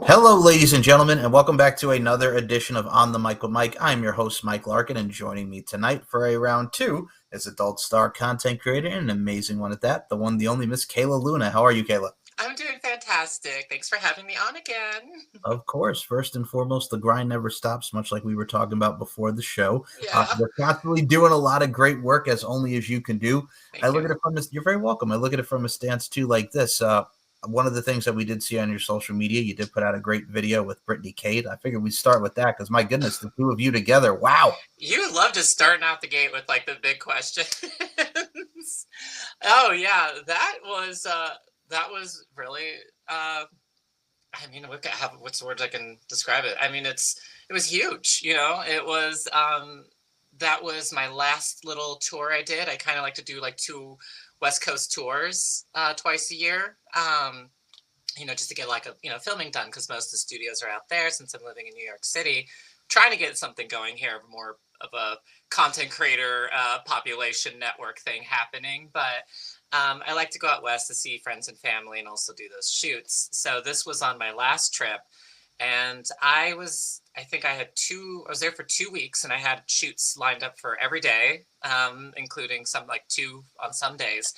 Hello, ladies and gentlemen, and welcome back to another edition of On the Mic with Mike. I'm your host, Mike Larkin, and joining me tonight for a round two is adult star content creator and an amazing one at that, the one, the only Miss Kaela Luna. How are you, Kayla? I'm doing fantastic. Thanks for having me on again. Of course, first and foremost, the grind never stops, much like we were talking about before the show. Yeah, You're constantly doing a lot of great work, as only as you can do. I thank look you. at it from you're very welcome. I look at it from a stance too, like this. One of the things that we did see on your social media, you did put out a great video with Brittany Kate. I figured we'd start with that because my goodness, the two of you together, wow. You love just starting out the gate with like the big questions. Oh yeah, that was really I mean what's the words I can describe it? I mean it was huge, It was that was my last little tour I did. I kind of like to do like two West Coast tours twice a year. Just to get like a filming done because most of the studios are out there since I'm living in New York City. Trying to get something going here, more of a content creator population network thing happening. But I like to go out west to see friends and family and also do those shoots. So this was on my last trip. And I think I was there for 2 weeks and I had shoots lined up for every day, including some like two on some days.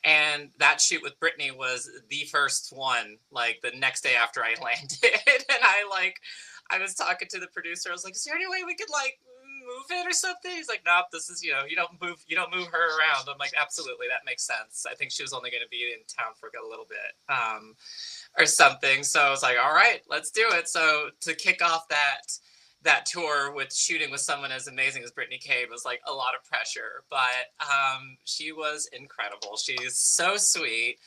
And that shoot with Brittany was the first one, like the next day after I landed. And I was talking to the producer. I was like, is there any way we could like move it or something? He's like, nope, this is, you don't move her around. I'm like, absolutely. That makes sense. I think she was only going to be in town for a little bit. Or something. So I was like, all right, let's do it. So to kick off that tour with shooting with someone as amazing as Brittany Cade was like a lot of pressure, but she was incredible. She's so sweet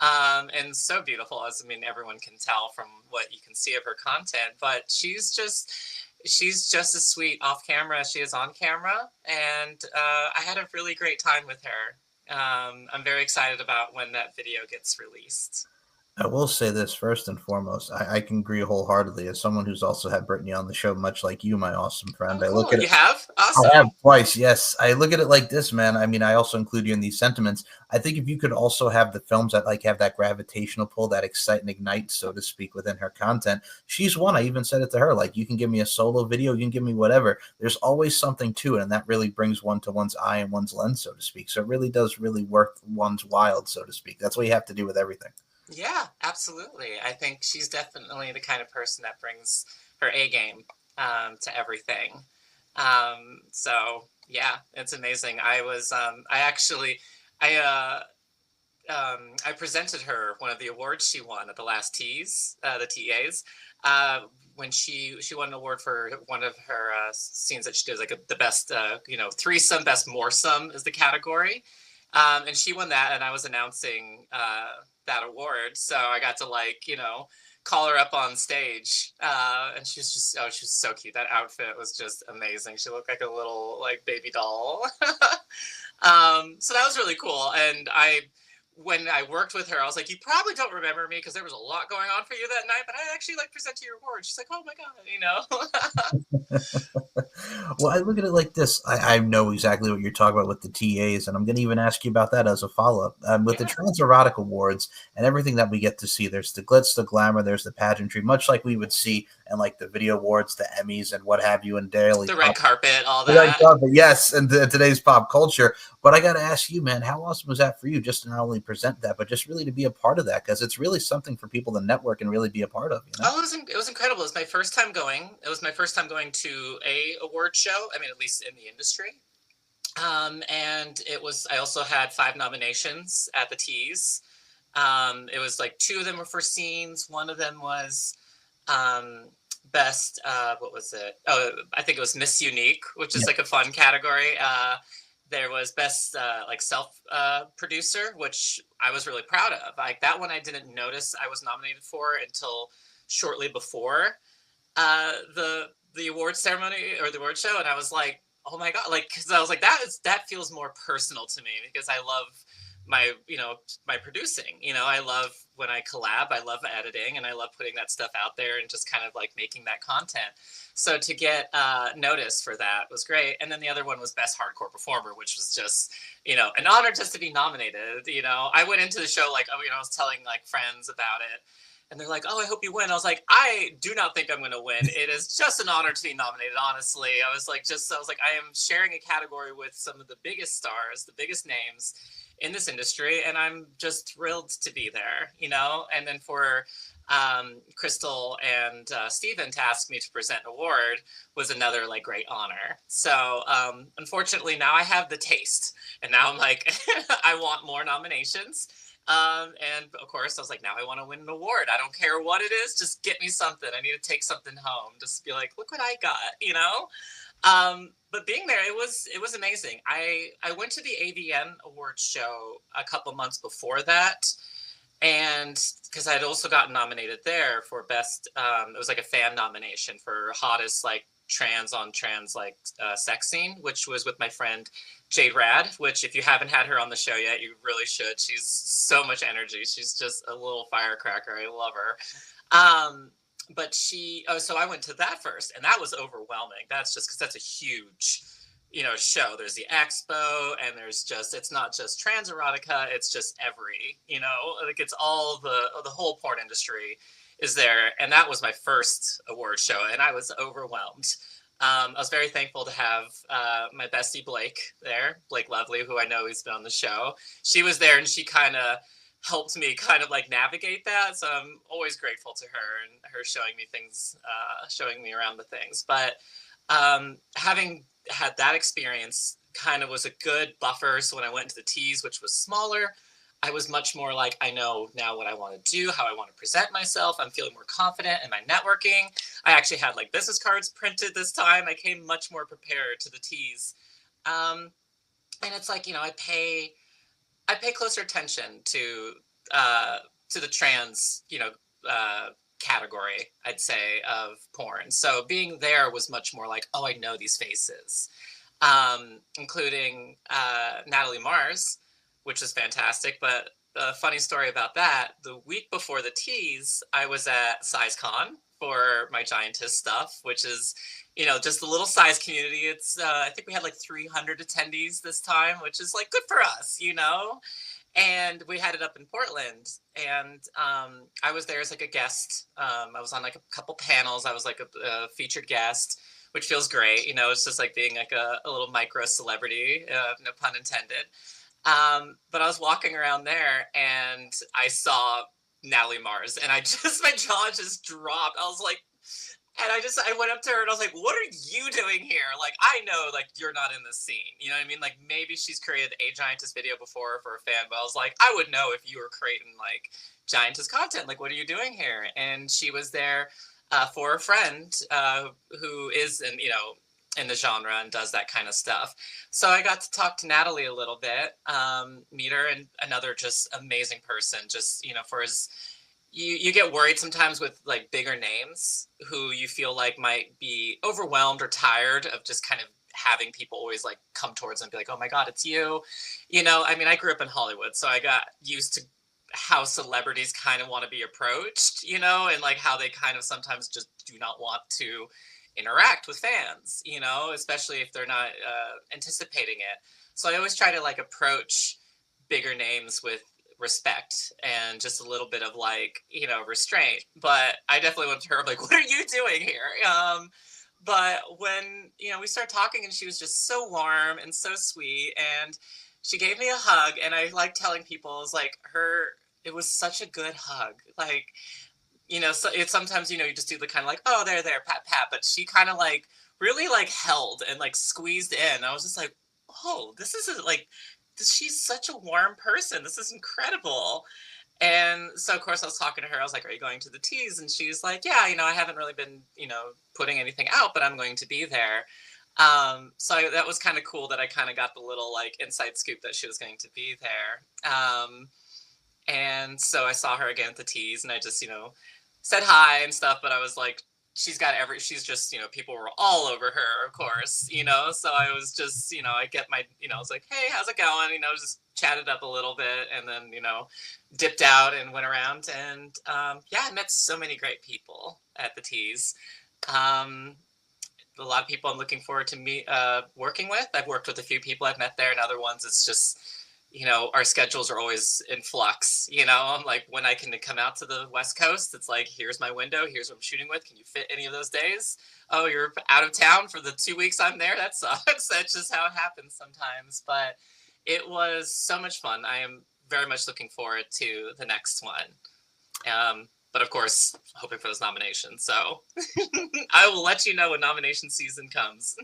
and so beautiful, as I mean everyone can tell from what you can see of her content. But she's just as sweet off camera as she is on camera, and I had a really great time with her. I'm very excited about when that video gets released. I will say this first and foremost. I can agree wholeheartedly as someone who's also had Brittany on the show, much like you, my awesome friend. Oh, I look cool. at You it. have? I have Awesome. twice, yes. I look at it like this, man. I mean, I also include you in these sentiments. I think if you could also have the films that like have that gravitational pull, that excite and ignite, so to speak, within her content, she's one. I even said it to her, like, you can give me a solo video, you can give me whatever. There's always something to it, and that really brings one to one's eye and one's lens, so to speak. So it really does really work one's wild, so to speak. That's what you have to do with everything. Yeah, absolutely. I think she's definitely the kind of person that brings her A game to everything. So yeah, it's amazing. I actually, I presented her one of the awards she won at the last the TAs. When she won an award for one of her scenes that she does, like the best, threesome, best moresome is the category. And she won that, and I was announcing that award, so I got to call her up on stage, and she was so cute. That outfit was just amazing. She looked like a little like baby doll. So that was really cool, and when I worked with her, I was like, you probably don't remember me because there was a lot going on for you that night, but I actually presented your award. She's like, oh my God. Well, I look at it like this. I know exactly what you're talking about with the TAs, and I'm going to even ask you about that as a follow up. With the Yeah, Trans Erotic Awards and everything that we get to see, there's the glitz, the glamour, there's the pageantry, much like we would see in like the video awards, the Emmys, and what have you, in daily the red pop. carpet, all Red that. carpet, yes, and today's pop culture. But I got to ask you, man, how awesome was that for you just to not only present that, but just really to be a part of that? Because it's really something for people to network and really be a part of, you know? Oh, it was incredible. It was my first time going. It was my first time going to a award show. I mean, at least in the industry. And it was. I also had 5 nominations at the Tees. It was like 2 of them were for scenes. One of them was best. What was it? Oh, I think it was Miss Unique, which is Yeah. like a fun category. There was best like self producer, which I was really proud of. Like that one, I didn't notice I was nominated for until shortly before the award ceremony or the award show, and I was like, oh my God, like because I was like that feels more personal to me because I love my my producing. I love when I collab. I love editing, and I love putting that stuff out there and just kind of like making that content. So to get noticed for that was great. And then the other one was best hardcore performer, which was just an honor just to be nominated. I went into the show like I was telling like friends about it. And they're like, "Oh, I hope you win." I was like, "I do not think I'm going to win. It is just an honor to be nominated." Honestly, I was like, I am sharing a category with some of the biggest stars, the biggest names in this industry, and I'm just thrilled to be there, you know. And then for Crystal and Steven to ask me to present an award was another like great honor. So unfortunately, now I have the taste, and now I'm like, I want more nominations. And of course, I was like, now I want to win an award. I don't care what it is, just get me something. I need to take something home. Just be like, look what I got, you know. But being there, it was amazing. I went to the AVN Awards show a couple months before that, and because I'd also gotten nominated there for best, it was like a fan nomination for hottest like trans on trans like sex scene, which was with my friend Jade Rad. Which if you haven't had her on the show yet, you really should. She's so much energy. She's just a little firecracker. I love her. But so I went to that first, and that was overwhelming. That's just because that's a huge, show. There's the expo, and it's not just trans erotica, it's just like it's all the whole porn industry is there. And that was my first award show, and I was overwhelmed. I was very thankful to have my bestie Blake there, Blake Lovely, who I know has been on the show. She was there, and she kind of helped me kind of like navigate that. So I'm always grateful to her and her showing me things, showing me around the things. But having had that experience kind of was a good buffer. So when I went into the teas, which was smaller, I was much more like, I know now what I want to do, how I want to present myself. I'm feeling more confident in my networking. I actually had like business cards printed this time. I came much more prepared to the teas. And it's like, I pay closer attention to the trans, category, I'd say, of porn. So being there was much more like, oh, I know these faces, including Natalie Mars, which is fantastic. But a funny story about that, the week before the teas, I was at SizeCon for my Giantess stuff, which is, just a little size community. It's, I think we had like 300 attendees this time, which is like good for us, and we had it up in Portland, and I was there as like a guest. I was on like a couple panels. I was like a featured guest, which feels great. It's just like being like a little micro celebrity, no pun intended. But I was walking around there, and I saw Natalie Mars, and my jaw just dropped. I was like, and I went up to her and I was like, what are you doing here? Like, I know, like, you're not in the scene. You know what I mean? Like, maybe she's created a Giantess video before for a fan, but I was like, I would know if you were creating, like, Giantess content. Like, what are you doing here? And she was there for a friend who is, in the genre and does that kind of stuff. So I got to talk to Natalie a little bit, meet her, and another just amazing person, just, for his... You get worried sometimes with like bigger names who you feel like might be overwhelmed or tired of just kind of having people always like come towards them and be like, oh my God, it's you. I mean, I grew up in Hollywood, so I got used to how celebrities kind of want to be approached, and like how they kind of sometimes just do not want to interact with fans, especially if they're not anticipating it. So I always try to like approach bigger names with respect and just a little bit of like, restraint. But I definitely went to her, I'm like, what are you doing here? But when, we started talking, and she was just so warm and so sweet, and she gave me a hug. And I like telling people, it was like it was such a good hug. Like, so it's sometimes, you just do the kind of like, oh, there, pat, pat. But she kind of like really like held and like squeezed in. I was just like, oh, this is like, she's such a warm person. This is incredible. And so, of course, I was talking to her. I was like, are you going to the teas? And she's like, yeah, I haven't really been, putting anything out, but I'm going to be there. So that was kind of cool that I kind of got the little like inside scoop that she was going to be there. And so I saw her again at the teas, and I just, said hi and stuff, but I was like, she's just, people were all over her, of course, so I was just, I get my, I was like, hey, how's it going? Just chatted up a little bit, and then, dipped out and went around, and yeah, I met so many great people at the teas. A lot of people I'm looking forward to working with. I've worked with a few people I've met there, and other ones it's just our schedules are always in flux. I'm like, when I can come out to the West Coast, it's like, here's my window, here's what I'm shooting with. Can you fit any of those days? Oh, you're out of town for the 2 weeks I'm there? That sucks. That's just how it happens sometimes. But it was so much fun. I am very much looking forward to the next one. But of course, hoping for those nominations. So I will let you know when nomination season comes.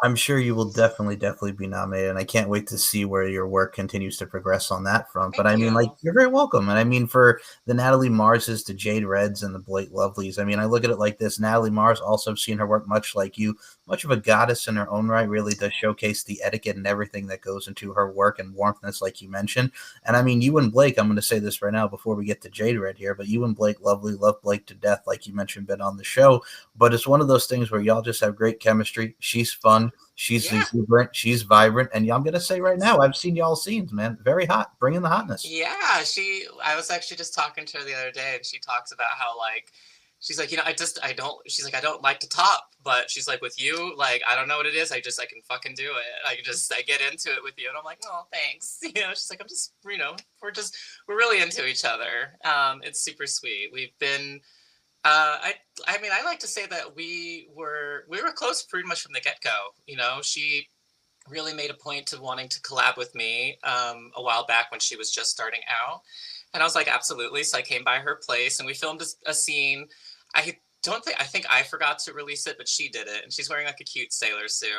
I'm sure you will definitely be nominated, and I can't wait to see where your work continues to progress on that front. But Thank I mean, like, you. you're very welcome. And I mean, for the Natalie Marses to Jade Reds and the Blake Lovelies, I mean, I look at it like this: Natalie Mars, also have seen her work much like you, much of a goddess in her own right, really does showcase the etiquette and everything that goes into her work and warmthness, like you mentioned. And I mean, you and Blake, I'm going to say this right now before we get to Jade Red here, but you and Blake Lovely love Blake to death, like you mentioned, been on the show. But it's one of those things where y'all just have great chemistry. She's fun. She's Yeah. exuberant. She's vibrant. And I'm going to say right now, I've seen y'all scenes, man. Very hot. Bring in the hotness. Yeah, I was actually just talking to her the other day, and she talks about how, like, she's like, she's like, I don't like to top, but she's like, with you, like, I don't know what it is. I can fucking do it. I get into it with you. And I'm like, oh, thanks. She's like, I'm just, we're really into each other. It's super sweet. We've been, I mean, I like to say that we were close pretty much from the get go. She really made a point to wanting to collab with me a while back when she was just starting out. And I was like, absolutely. So I came by her place and we filmed a scene. I think I forgot to release it, but she did it. And she's wearing like a cute sailor suit.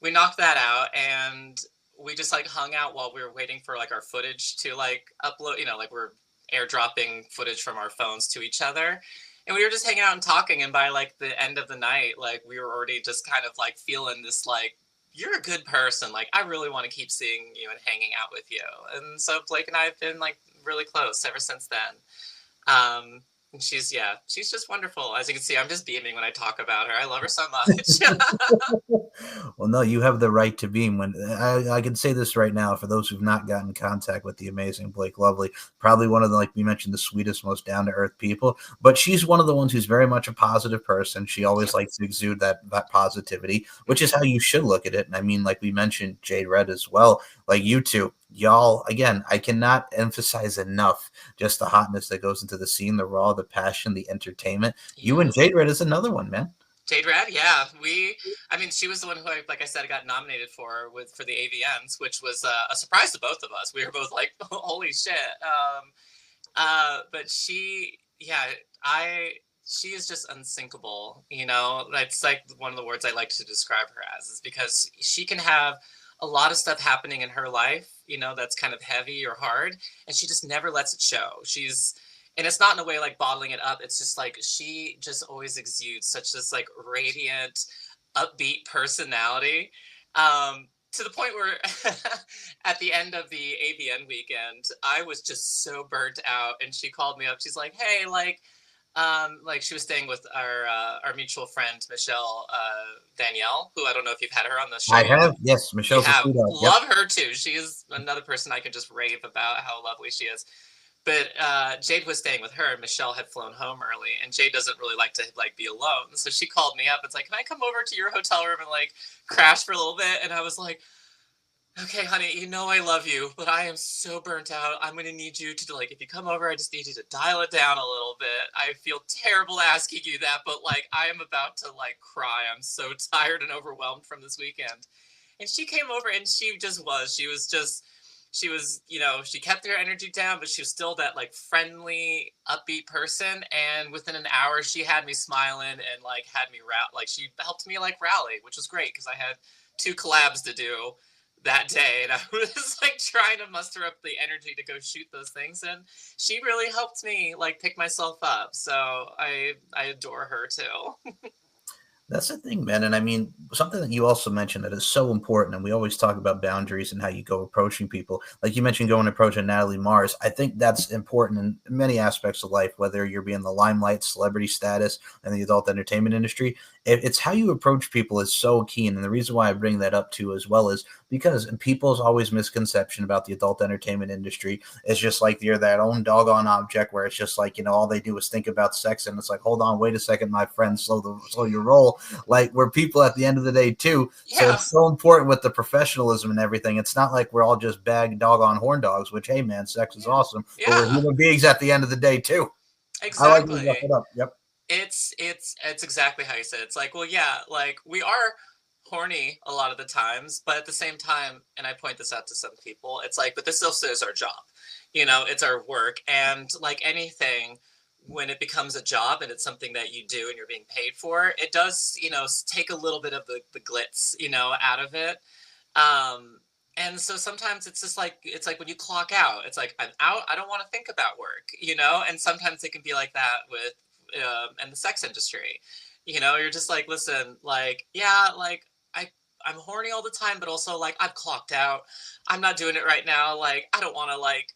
We knocked that out and we just like hung out while we were waiting for like our footage to like upload, like we're airdropping footage from our phones to each other. And we were just hanging out and talking. And by like the end of the night, like we were already just kind of like feeling this like, you're a good person. Like, I really want to keep seeing you and hanging out with you. And so Blake and I have been like really close ever since then. And she's just wonderful. As you can see, I'm just beaming when I talk about her. I love her so much. Well, no, you have the right to beam. When I can say this right now, for those who've not gotten in contact with the amazing Blake Lovely, probably one of the, like we mentioned, the sweetest, most down to earth people. But she's one of the ones who's very much a positive person. She always likes to exude that positivity, which is how you should look at it. And I mean, like we mentioned, Jade Red as well. Like you two, y'all, again, I cannot emphasize enough just the hotness that goes into the scene, the raw, the passion, the entertainment. You and Jade Red is another one, man. Jade Red, yeah. She was the one who, like I said, got nominated for the AVNs, which was a surprise to both of us. We were both like, holy shit. But she is just unsinkable. That's like one of the words I like to describe her as, is because she can have a lot of stuff happening in her life, that's kind of heavy or hard, and she just never lets it show. And it's not in a way like bottling it up. It's just like she just always exudes such this like radiant, upbeat personality. To the point where at the end of the AVN weekend, I was just so burnt out, and she called me up. She's like, "Hey, like she was staying with our mutual friend Michelle Danielle, who I don't know if you've had her on the show. I have, yes. Michelle's a sweetheart. Love her too. She is another person I could just rave about how lovely she is. But Jade was staying with her, and Michelle had flown home early, and Jade doesn't really like to like be alone. So she called me up. It's like, can I come over to your hotel room and like crash for a little bit? And I was like, okay, honey, I love you, but I am so burnt out. I'm going to need you to, like, if you come over, I just need you to dial it down a little bit. I feel terrible asking you that, but like, I am about to like cry. I'm so tired and overwhelmed from this weekend. And she came over and she kept her energy down, but she was still that like friendly, upbeat person. And within an hour, she had me smiling and like had me she helped me like rally, which was great because I had 2 collabs to do that day, and I was like trying to muster up the energy to go shoot those things, and she really helped me like pick myself up. So I adore her too. That's the thing, man. And I mean, something that you also mentioned that is so important, and we always talk about boundaries and how you go approaching people. Like you mentioned, going approaching Natalie Mars. I think that's important in many aspects of life, whether you're being the limelight, celebrity status, and the adult entertainment industry. It's how you approach people is so keen. And the reason why I bring that up too as well is because people's always misconception about the adult entertainment industry is just like you're that own doggone object where it's just like, all they do is think about sex. And it's like, hold on, wait a second, my friend, slow your roll. Like, we're people at the end of the day too. So Yeah. it's so important with the professionalism and everything. It's not like we're all just bag doggone horn dogs, which, hey man, sex is Yeah. awesome, but we're Yeah. human beings at the end of the day too. I like to wrap Exactly. it up. Yep. It's exactly how you said it. It's like, well, yeah, like we are horny a lot of the times, but at the same time, and I point this out to some people, it's like, but this also is our job. It's our work. And like anything, when it becomes a job and it's something that you do and you're being paid for, it does, take a little bit of the glitz, out of it. And so sometimes it's like when you clock out, it's like I'm out. I don't want to think about work, And sometimes it can be like that with in the sex industry. You're just like, listen, like, yeah, like I'm horny all the time, but also like I've clocked out. I'm not doing it right now. Like I don't want to like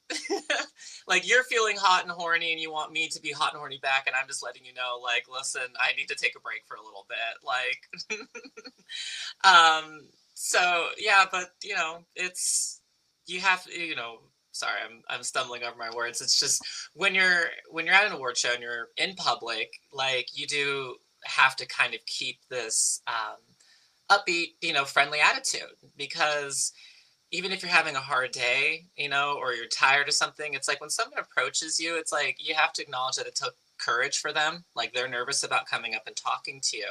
like you're feeling hot and horny and you want me to be hot and horny back, and I'm just letting you know, like, listen, I need to take a break for a little bit. Like um so yeah, but it's you have sorry, I'm stumbling over my words. It's just when you're at an award show and you're in public, like you do have to kind of keep this upbeat, friendly attitude, because even if you're having a hard day, or you're tired or something, it's like when someone approaches you, it's like you have to acknowledge that it took courage for them. Like they're nervous about coming up and talking to you.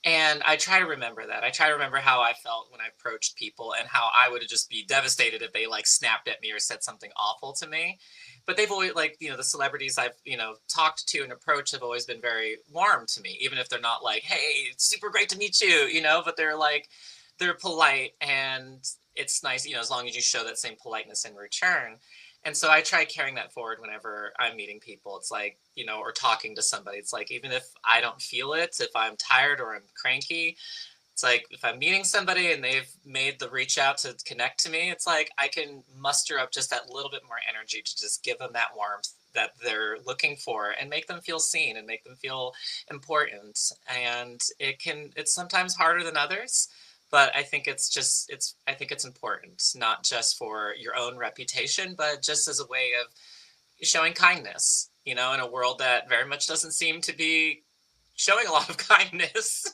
And I try to remember that. I try to remember how I felt when I approached people and how I would just be devastated if they like snapped at me or said something awful to me. But they've always, like, the celebrities I've, talked to and approached have always been very warm to me, even if they're not like, hey, it's super great to meet you, but they're like, they're polite, and it's nice, as long as you show that same politeness in return. And so I try carrying that forward whenever I'm meeting people. It's like, or talking to somebody. It's like, even if I don't feel it, if I'm tired or I'm cranky, it's like if I'm meeting somebody and they've made the reach out to connect to me, it's like I can muster up just that little bit more energy to just give them that warmth that they're looking for and make them feel seen and make them feel important. And it's sometimes harder than others, but I think I think it's important, not just for your own reputation, but just as a way of showing kindness, in a world that very much doesn't seem to be showing a lot of kindness.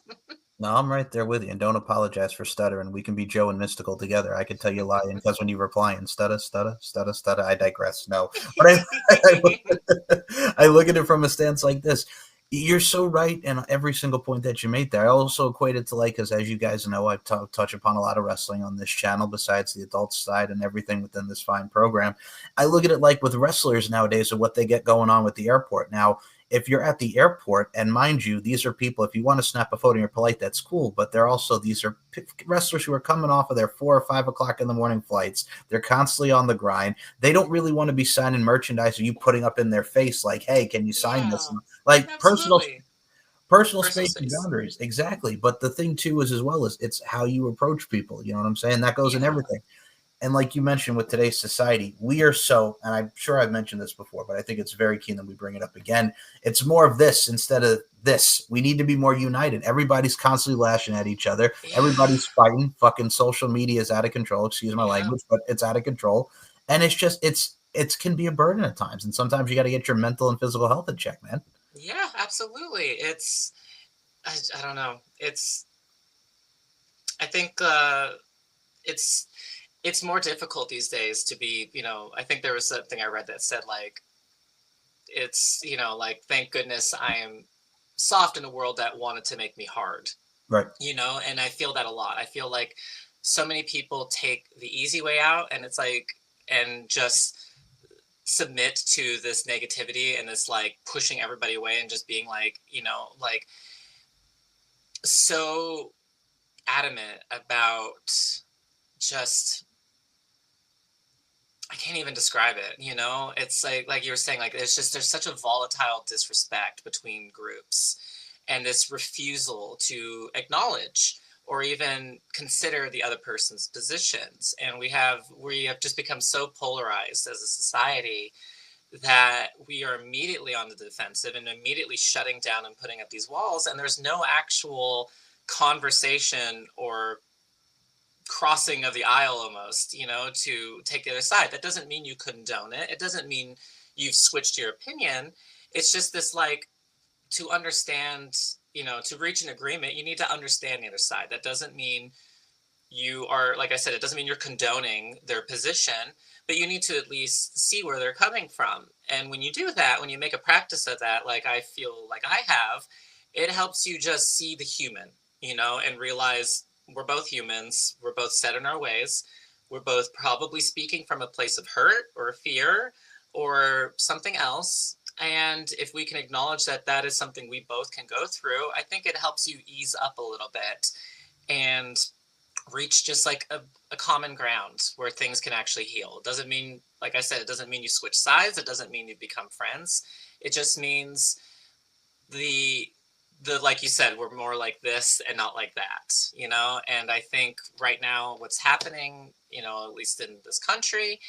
No, I'm right there with you, and don't apologize for stuttering. We can be Joe and Mystical together. I could tell you lying because when you reply and stutter, I digress. No, but I look at it from a stance like this. You're so right in every single point that you made there. I also equate it to like, because as you guys know, I touch upon a lot of wrestling on this channel besides the adult side and everything within this fine program. I look at it like with wrestlers nowadays and what they get going on with the airport. Now, if you're at the airport, and mind you, these are people, if you want to snap a photo and you're polite, that's cool. But these are wrestlers who are coming off of their 4 or 5 o'clock in the morning flights. They're constantly on the grind. They don't really want to be signing merchandise or you putting up in their face like, hey, can you sign this? Yeah, Like absolutely. personal Personal space and space. boundaries. Exactly. But the thing too is as well as it's how you approach people. You know what I'm saying? That goes in Yeah. everything. And like you mentioned with today's society, we are so, and I'm sure I've mentioned this before, but I think it's very keen that we bring it up again. It's more of this instead of this. We need to be more united. Everybody's constantly lashing at each other. Yeah. Everybody's fighting. Fucking social media is out of control. Excuse my Yeah. language, but it's out of control. And it can be a burden at times. And sometimes you got to get your mental and physical health in check, man. Yeah, absolutely. I don't know. I think it's it's more difficult these days to be, I think there was something I read that said like it's, like thank goodness I am soft in a world that wanted to make me hard, Right. and I feel that a lot. I feel like so many people take the easy way out, and it's like and just submit to this negativity and this like pushing everybody away and just being like, like so adamant about just I can't even describe it, It's like you were saying, like there's such a volatile disrespect between groups and this refusal to acknowledge or even consider the other person's positions. And we have just become so polarized as a society that we are immediately on the defensive and immediately shutting down and putting up these walls, and there's no actual conversation or crossing of the aisle almost, to take the other side. That doesn't mean you condone it. It doesn't mean you've switched your opinion. It's just this like to understand, to reach an agreement, you need to understand the other side. That doesn't mean you are, like I said, it doesn't mean you're condoning their position, but you need to at least see where they're coming from. And when you do that, when you make a practice of that, like I feel like I have, it helps you just see the human, and realize we're both humans, we're both set in our ways, we're both probably speaking from a place of hurt or fear or something else. And if we can acknowledge that that is something we both can go through, I think it helps you ease up a little bit and reach just like a common ground where things can actually heal. It doesn't mean, like I said, it doesn't mean you switch sides. It doesn't mean you become friends. It just means the like you said, we're more like this and not like that. And I think right now what's happening, at least in this country,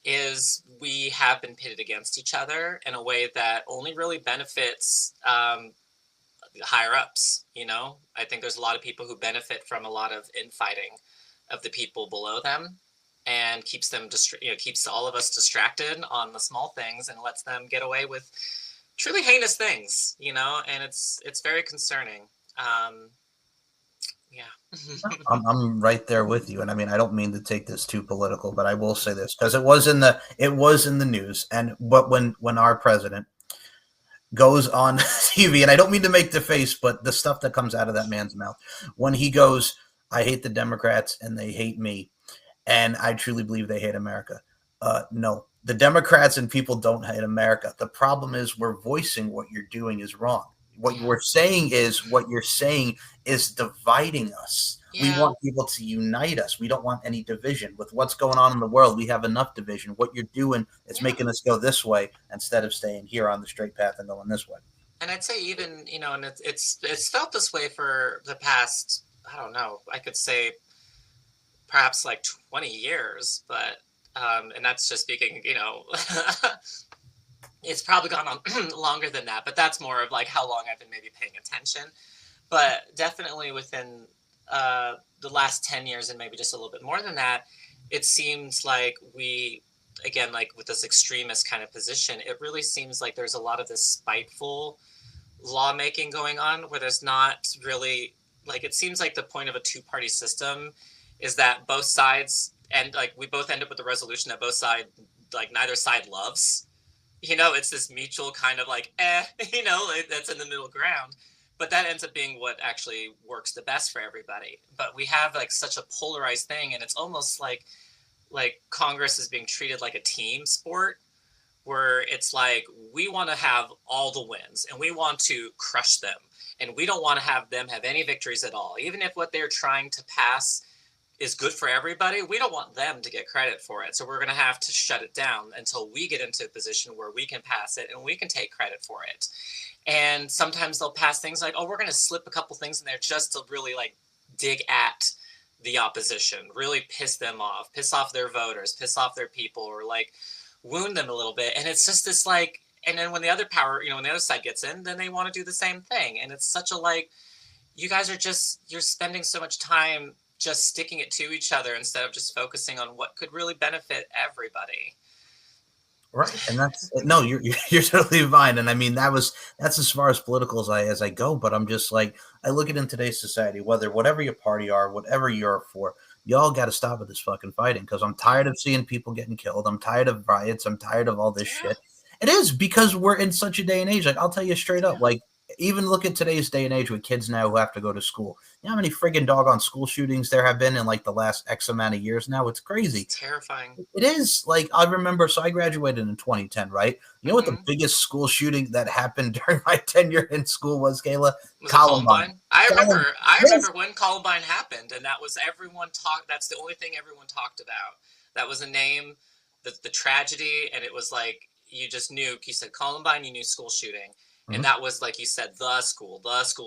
is we have been pitted against each other in a way that only really benefits higher ups. I think there's a lot of people who benefit from a lot of infighting of the people below them, and keeps them keeps all of us distracted on the small things and lets them get away with truly heinous things. And it's very concerning. Yeah. I'm right there with you, and I mean I don't mean to take this too political, but I will say this because it was in the news, and but when our president goes on TV, and I don't mean to make the face, but the stuff that comes out of that man's mouth when he goes, "I hate the Democrats and they hate me," and I truly believe they hate America. No, the Democrats and people don't hate America. The problem is we're voicing what you're doing is wrong. What you're saying is dividing us. We Yeah. want people to unite us. We don't want any division. With what's going on in the world, we have enough division. What you're doing is Yeah. making us go this way instead of staying here on the straight path and going this way. And I'd say even, and it's felt this way for the past, I don't know, I could say perhaps like 20 years, but and that's just speaking, it's probably gone on longer than that, but that's more of like how long I've been maybe paying attention. But definitely within the last 10 years and maybe just a little bit more than that, it seems like we, again, like with this extremist kind of position, it really seems like there's a lot of this spiteful lawmaking going on where there's not really, like, it seems like the point of a two-party system is that both sides, and like we both end up with a resolution that both side, like neither side loves. It's this mutual kind of like, that's in the middle ground. But that ends up being what actually works the best for everybody. But we have like such a polarized thing, and it's almost like Congress is being treated like a team sport, where it's like we want to have all the wins and we want to crush them, and we don't want to have them have any victories at all, even if what they're trying to pass is good for everybody. We don't want them to get credit for it. So we're going to have to shut it down until we get into a position where we can pass it and we can take credit for it. And sometimes they'll pass things like, oh, we're going to slip a couple things in there just to really like dig at the opposition, really piss them off, piss off their voters, piss off their people, or like wound them a little bit. And it's just this like, and then when the other power, when the other side gets in, then they want to do the same thing. And it's such a like, you guys are just, you're spending so much time just sticking it to each other instead of just focusing on what could really benefit everybody. Right, and that's no, you're totally fine, and I mean that's as far as political as I go. But I'm just like I look at in today's society, whatever your party are, whatever you're for, y'all got to stop with this fucking fighting because I'm tired of seeing people getting killed. I'm tired of riots. I'm tired of all this Yeah. shit. It is because we're in such a day and age. Like I'll tell you straight up, like even look at today's day and age with kids now who have to go to school. You know how many friggin' doggone school shootings there have been in like the last X amount of years now? It's crazy. It's terrifying. It is. Like I remember, so I graduated in 2010, right? You know what the biggest school shooting that happened during my tenure in school was, Kaela? Was it Columbine? I remember Yes. when Columbine happened, and that was everyone talked. That's the only thing everyone talked about. That was a name, the tragedy, and it was like you just knew. You said Columbine, you knew school shooting, and Mhm. that was like you said the school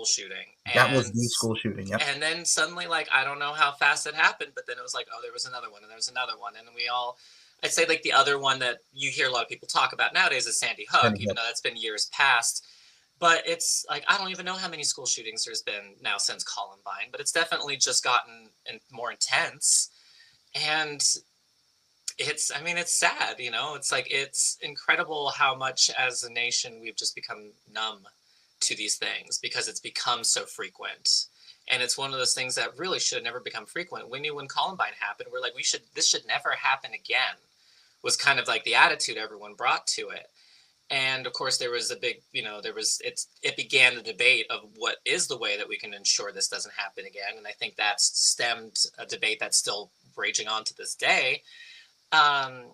shooting, That was and the school shooting. Yep. then suddenly like I don't know how fast it happened, but then it was like oh there was another one, and there was another one, and we all I'd say like the other one that you hear a lot of people talk about nowadays is Sandy Hook, even though that's been years past. But it's like I don't even know how many school shootings there's been now since Columbine, but it's definitely just gotten more intense. And I mean, it's sad, you know. It's like it's incredible how much as a nation we've just become numb to these things because it's become so frequent. And it's one of those things that really should have never become frequent. We knew when Columbine happened, we're like, this should never happen again, was kind of like the attitude everyone brought to it. And of course there was a big, it began the debate of what is the way that we can ensure this doesn't happen again. And I think that's stemmed a debate that's still raging on to this day. um,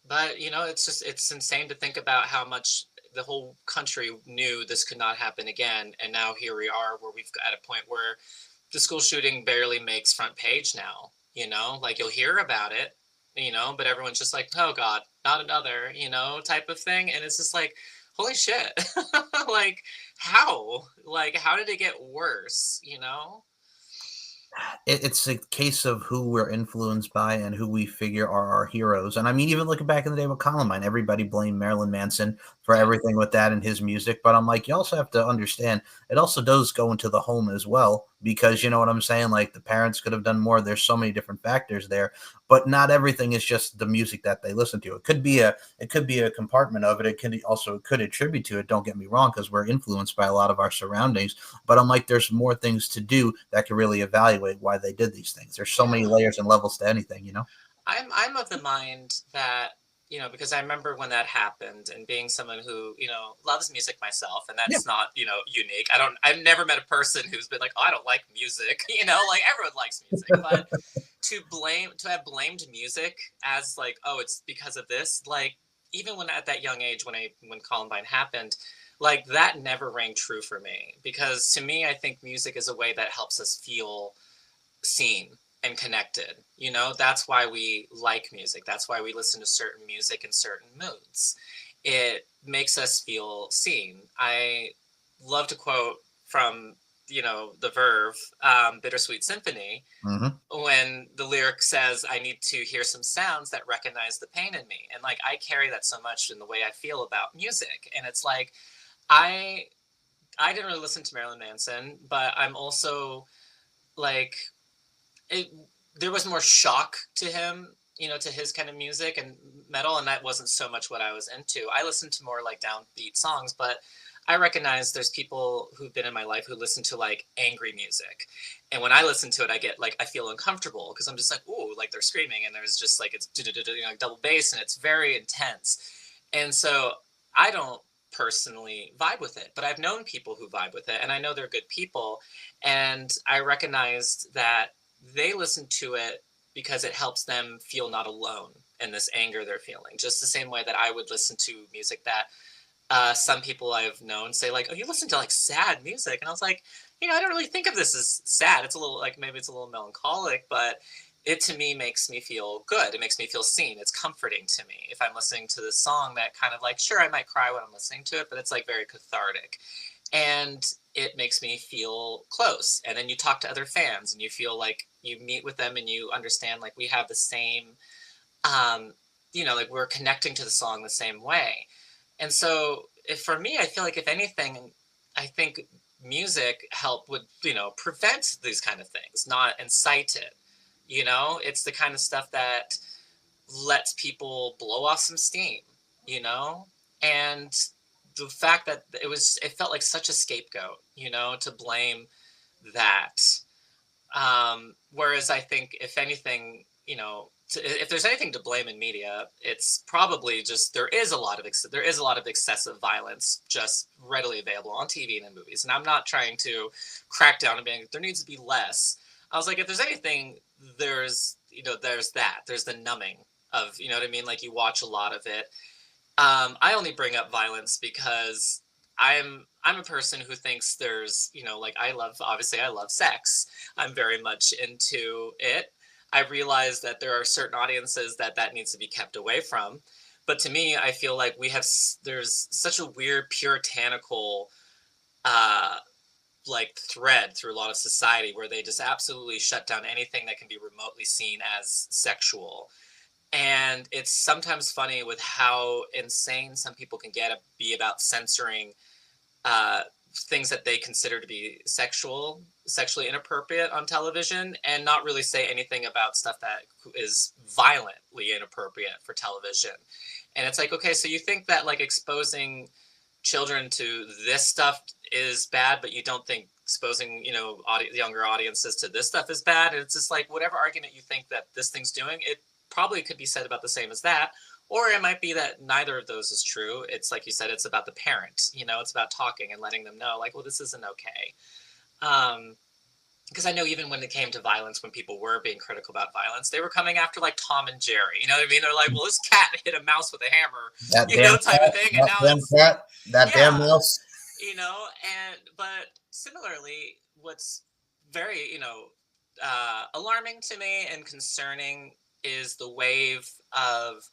but it's insane to think about how much the whole country knew this could not happen again, and now here we are, where we've got a point where the school shooting barely makes front page now. Like you'll hear about it, but everyone's just like, oh God, not another, type of thing, and it's just like, holy shit, like how did it get worse? It's a case of who we're influenced by and who we figure are our heroes. And I mean, even looking back in the day with Columbine, everybody blamed Marilyn Manson for Yeah. everything with that and his music. But I'm like, you also have to understand it also does go into the home as well, because you know what I'm saying? Like the parents could have done more. There's so many different factors there, but not everything is just the music that they listen to. It could be a compartment of it. It could attribute to it. Don't get me wrong, because we're influenced by a lot of our surroundings. But I'm like, there's more things to do that can really evaluate why they did these things. There's so many Yeah. layers and levels to anything. I'm of the mind that, because I remember when that happened, and being someone who, loves music myself, and Yeah. that's not, unique. I've never met a person who's been like, oh, I don't like music, like everyone likes music. But to have blamed music as like, oh, it's because of this, like, even when at that young age, when Columbine happened, like that never rang true for me, because to me, I think music is a way that helps us feel seen and connected. That's why we like music. That's why we listen to certain music in certain moods. It makes us feel seen. I love to quote from, the Verve, Bittersweet Symphony, Hmm. when the lyric says, I need to hear some sounds that recognize the pain in me. And like, I carry that so much in the way I feel about music. And it's like, I, I didn't really listen to Marilyn Manson, but I'm also like, it, there was more shock to him, to his kind of music and metal, and that wasn't so much what I was into. I listened to more like downbeat songs, but I recognize there's people who've been in my life who listen to like angry music, and when I listen to it, I feel uncomfortable because I'm just like, ooh, like they're screaming, and there's just like it's double bass, and it's very intense, and so I don't personally vibe with it, but I've known people who vibe with it, and I know they're good people, and I recognized that they listen to it because it helps them feel not alone in this anger they're feeling. Just the same way that I would listen to music that some people I've known say like, "Oh, you listen to like sad music," and I was like, I don't really think of this as sad. It's a little like maybe it's a little melancholic, but it to me makes me feel good. It makes me feel seen. It's comforting to me if I'm listening to this song that kind of like, sure, I might cry when I'm listening to it, but it's like very cathartic, and it makes me feel close. And then you talk to other fans and you feel like you meet with them and you understand like we have the same um like we're connecting to the song the same way. And so if for me, I feel like if anything, I think music help would, prevent these kind of things, not incite it. It's the kind of stuff that lets people blow off some steam, you know? And the fact that it felt like such a scapegoat, to blame that. Whereas I think if anything, if there's anything to blame in media, it's probably just there is a lot of excessive violence just readily available on TV and in movies. And I'm not trying to crack down and being like, there needs to be less. I was like, if there's anything, there's the numbing of, you know what I mean? Like you watch a lot of it. I only bring up violence because I'm a person who thinks there's, like I love sex. I'm very much into it. I realize that there are certain audiences that needs to be kept away from. But to me, I feel like there's such a weird puritanical uh like thread through a lot of society where they just absolutely shut down anything that can be remotely seen as sexual. And it's sometimes funny with how insane some people can be about censoring uh, things that they consider to be sexually inappropriate on television, and not really say anything about stuff that is violently inappropriate for television. And it's like, okay, so you think that like exposing children to this stuff is bad, but you don't think exposing, younger audiences to this stuff is bad. And it's just like whatever argument you think that this thing's doing, it probably could be said about the same as that. Or it might be that neither of those is true. It's like you said, it's about the parent, it's about talking and letting them know like, well, this isn't okay. Because I know even when it came to violence, when people were being critical about violence, they were coming after like Tom and Jerry. You know what I mean? They're like, well, this cat hit a mouse with a hammer, That damn type cat, of thing. And that now damn it's, cat, that damn yeah, mouse. but similarly, what's very, alarming to me and concerning is the wave of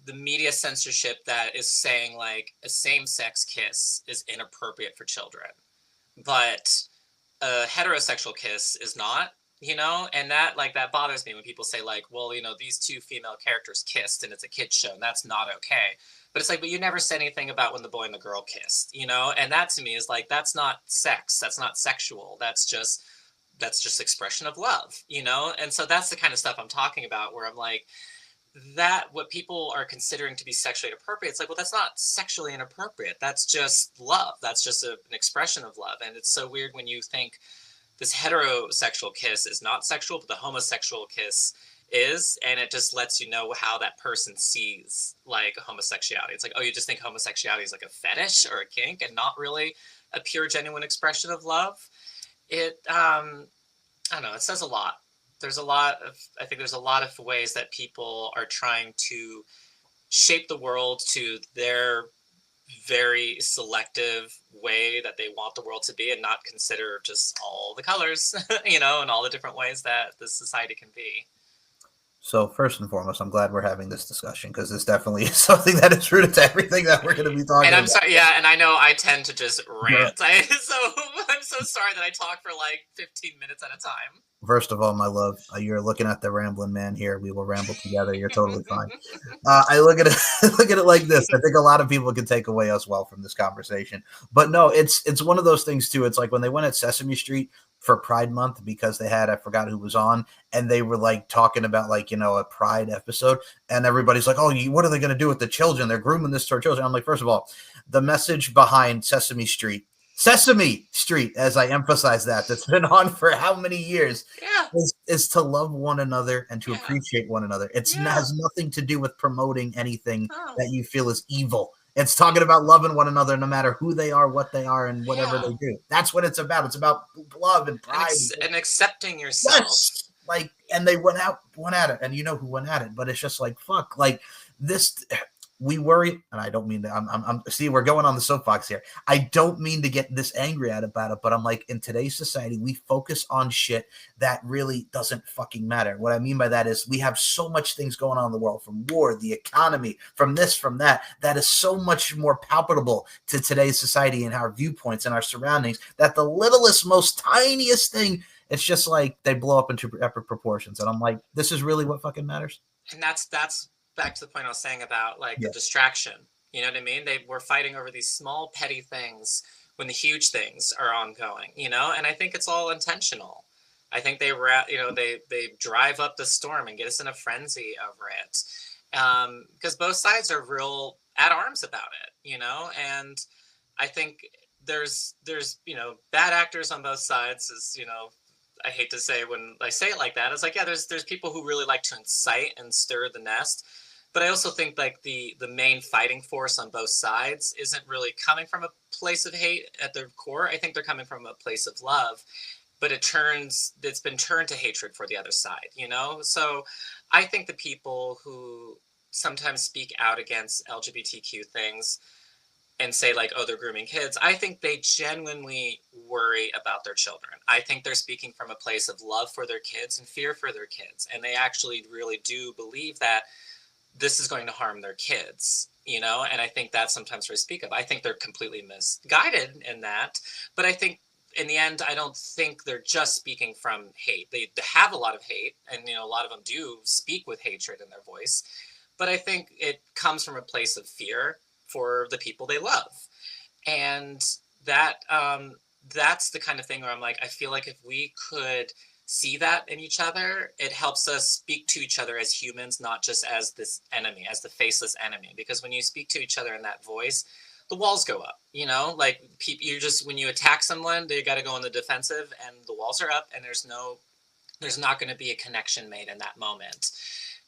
the media censorship that is saying like a same-sex kiss is inappropriate for children, but a heterosexual kiss is not, and that bothers me when people say like, well, these two female characters kissed and it's a kid's show and that's not okay. But it's like, but you never said anything about when the boy and the girl kissed, and that to me is like, that's not sex, that's not sexual, that's just expression of love, and so that's the kind of stuff I'm talking about, where I'm like, that what people are considering to be sexually inappropriate, it's like, well, that's not sexually inappropriate, that's just love, that's just an expression of love. And it's so weird when you think this heterosexual kiss is not sexual, but the homosexual kiss is, and it just lets you know how that person sees like homosexuality. It's like, oh, you just think homosexuality is like a fetish or a kink and not really a pure genuine expression of love. I don't know, it says a lot. I think there's a lot of ways that people are trying to shape the world to their very selective way that they want the world to be, and not consider just all the colors, and all the different ways that this society can be. So first and foremost, I'm glad we're having this discussion, because this definitely is something that is rooted to everything that we're going to be talking And I'm about. sorry, yeah, and I know I tend to just rant. So I'm so sorry that I talk for like 15 minutes at a time. First of all, my love, you're looking at the rambling man here. We will ramble together. You're totally fine. I look at it, look at it like this. I think a lot of people can take away as well from this conversation. But no, it's one of those things too. It's like when they went at Sesame Street for Pride Month, because they had, I forgot who was on, and they were like talking about like, a Pride episode, and everybody's like, oh, what are they going to do with the children? They're grooming this to our children. I'm like, first of all, the message behind Sesame Street, as I emphasize that's been on for how many years, Yeah. is to love one another and to appreciate one another. It has nothing to do with promoting anything that you feel is evil. It's talking about loving one another, no matter who they are, what they are, and whatever they do. That's what it's about. It's about love and pride and accepting yourself. Yes. Like, and they went at it, and you know who went at it, but it's just like, fuck, like this. We worry, and I don't mean to. I'm. See, we're going on the soapbox here. I don't mean to get this angry about it, but I'm like, in today's society, we focus on shit that really doesn't fucking matter. What I mean by that is we have so much things going on in the world, from war, the economy, from this, from that, that is so much more palpable to today's society and our viewpoints and our surroundings, that the littlest, most tiniest thing, it's just like they blow up into epic proportions. And I'm like, this is really what fucking matters. And that's back to the point I was saying about like the distraction. You know what I mean? They were fighting over these small petty things when the huge things are ongoing, and I think it's all intentional. I think they drive up the storm and get us in a frenzy over it. Because both sides are real at arms about it, and I think there's bad actors on both sides, as I hate to say when I say it like that. It's like, yeah, there's people who really like to incite and stir the nest. But I also think like the main fighting force on both sides isn't really coming from a place of hate at their core. I think they're coming from a place of love, but it's been turned to hatred for the other side, So I think the people who sometimes speak out against LGBTQ things and say like, oh, they're grooming kids, I think they genuinely worry about their children. I think they're speaking from a place of love for their kids and fear for their kids. And they actually really do believe that this is going to harm their kids, and I think that's sometimes what I speak of. I think they're completely misguided in that, but I think in the end, I don't think they're just speaking from hate. They have a lot of hate, and a lot of them do speak with hatred in their voice. But I think it comes from a place of fear for the people they love, and that that's the kind of thing where I'm like, I feel like if we could see that in each other, it helps us speak to each other as humans, not just as this enemy, as the faceless enemy. Because when you speak to each other in that voice, the walls go up. Like people, you just when you attack someone, they got to go on the defensive, and the walls are up, and there's not going to be a connection made in that moment.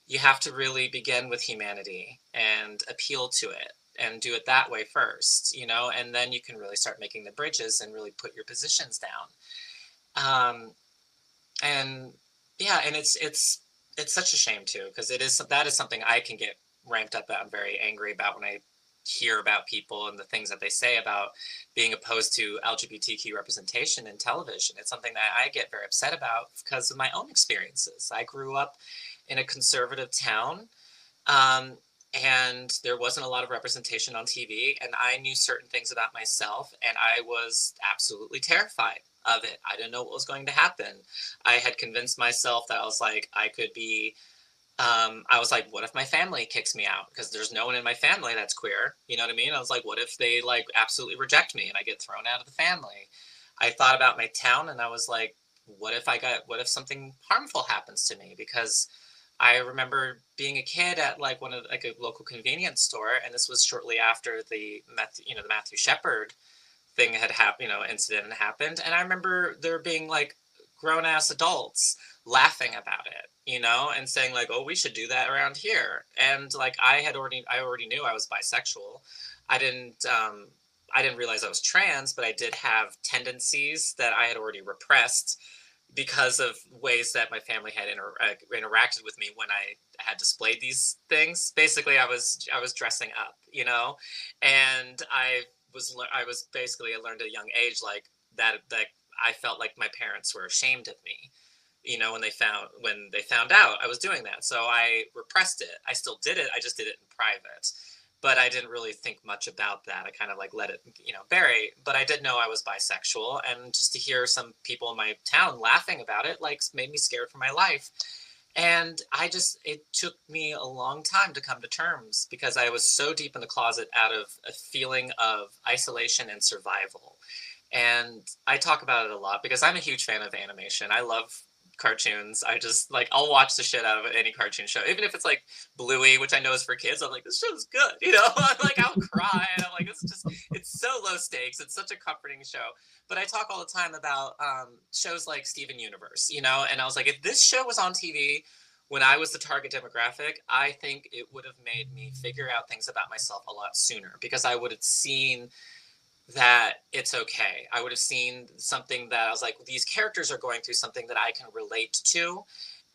You have to really begin with humanity and appeal to it and do it that way first, and then you can really start making the bridges and really put your positions down. And yeah, and it's such a shame too, because that is something I can get ramped up about. I'm very angry about when I hear about people and the things that they say about being opposed to LGBTQ representation in television. It's something that I get very upset about because of my own experiences. I grew up in a conservative town, um, and there wasn't a lot of representation on TV, and I knew certain things about myself, and I was absolutely terrified of it. I didn't know what was going to happen. I had convinced myself that I was like, I was like, what if my family kicks me out? Because there's no one in my family that's queer. You know what I mean? I was like, what if they like absolutely reject me and I get thrown out of the family? I thought about my town and I was like, what if something harmful happens to me? Because I remember being a kid at like like a local convenience store, and this was shortly after the Matthew Shepard thing had happened, incident had happened. And I remember there being like grown ass adults laughing about it, and saying like, oh, we should do that around here. And like I already knew I was bisexual. I didn't, I didn't realize I was trans, but I did have tendencies that I had already repressed because of ways that my family had interacted with me when I had displayed these things. Basically, I was dressing up, and I was basically, I learned at a young age like that I felt like my parents were ashamed of me, when they found out I was doing that. So I repressed it. I still did it. I just did it in private. But I didn't really think much about that. I kind of like let it, bury. But I did know I was bisexual, and just to hear some people in my town laughing about it, like, made me scared for my life. And it took me a long time to come to terms because I was so deep in the closet out of a feeling of isolation and survival. And I talk about it a lot because I'm a huge fan of animation. I love cartoons. I just like, I'll watch the shit out of any cartoon show, even if it's like Bluey, which I know is for kids. I'm like, this show's good, I'm like, I'll cry, and I'm like, it's so low stakes. It's such a comforting show. But I talk all the time about shows like Steven Universe, and I was like, if this show was on TV when I was the target demographic, I think it would have made me figure out things about myself a lot sooner, because I would have seen that it's okay. I would have seen something that I was like, these characters are going through something that I can relate to,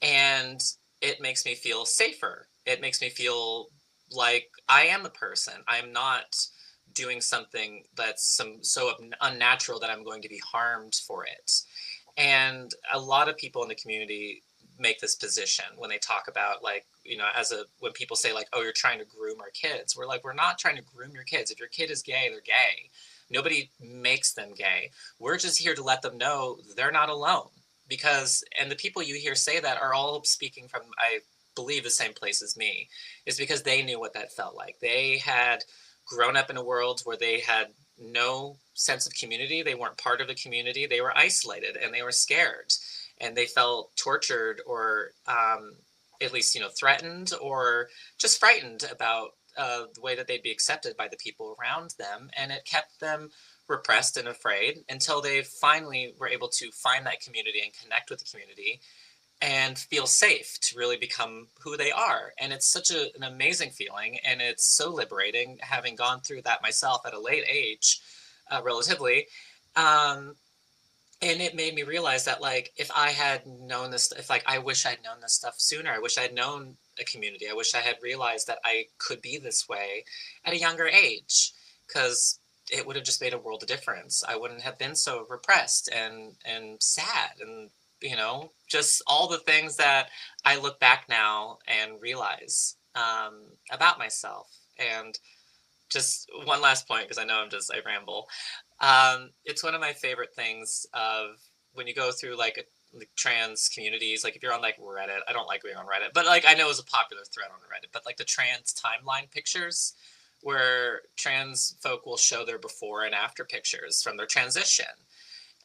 and it makes me feel safer. It makes me feel like I am the person. I'm not doing something that's so unnatural that I'm going to be harmed for it. And a lot of people in the community make this position when they talk about, like, when people say like, oh, you're trying to groom our kids. We're like, we're not trying to groom your kids. If your kid is gay, they're gay. Nobody makes them gay. We're just here to let them know they're not alone. And the people you hear say that are all speaking from, I believe, the same place as me, is because they knew what that felt like. They had grown up in a world where they had no sense of community. They weren't part of the community. They were isolated and they were scared, and they felt tortured, or at least, threatened, or just frightened about the way that they'd be accepted by the people around them. And it kept them repressed and afraid until they finally were able to find that community and connect with the community and feel safe to really become who they are. And it's such an amazing feeling. And it's so liberating, having gone through that myself at a late age, relatively. Um, and it made me realize that, like, if I had known this, if like, I wish I'd known this stuff sooner. I wish I'd known a community. I wish I had realized that I could be this way at a younger age, because it would have just made a world of difference. I wouldn't have been so repressed and sad, and just all the things that I look back now and realize about myself. And just one last point, because I know I ramble. It's one of my favorite things of when you go through like trans communities. Like if you're on like Reddit, I don't like being on Reddit, but like I know it's a popular thread on Reddit. But like the trans timeline pictures, where trans folk will show their before and after pictures from their transition.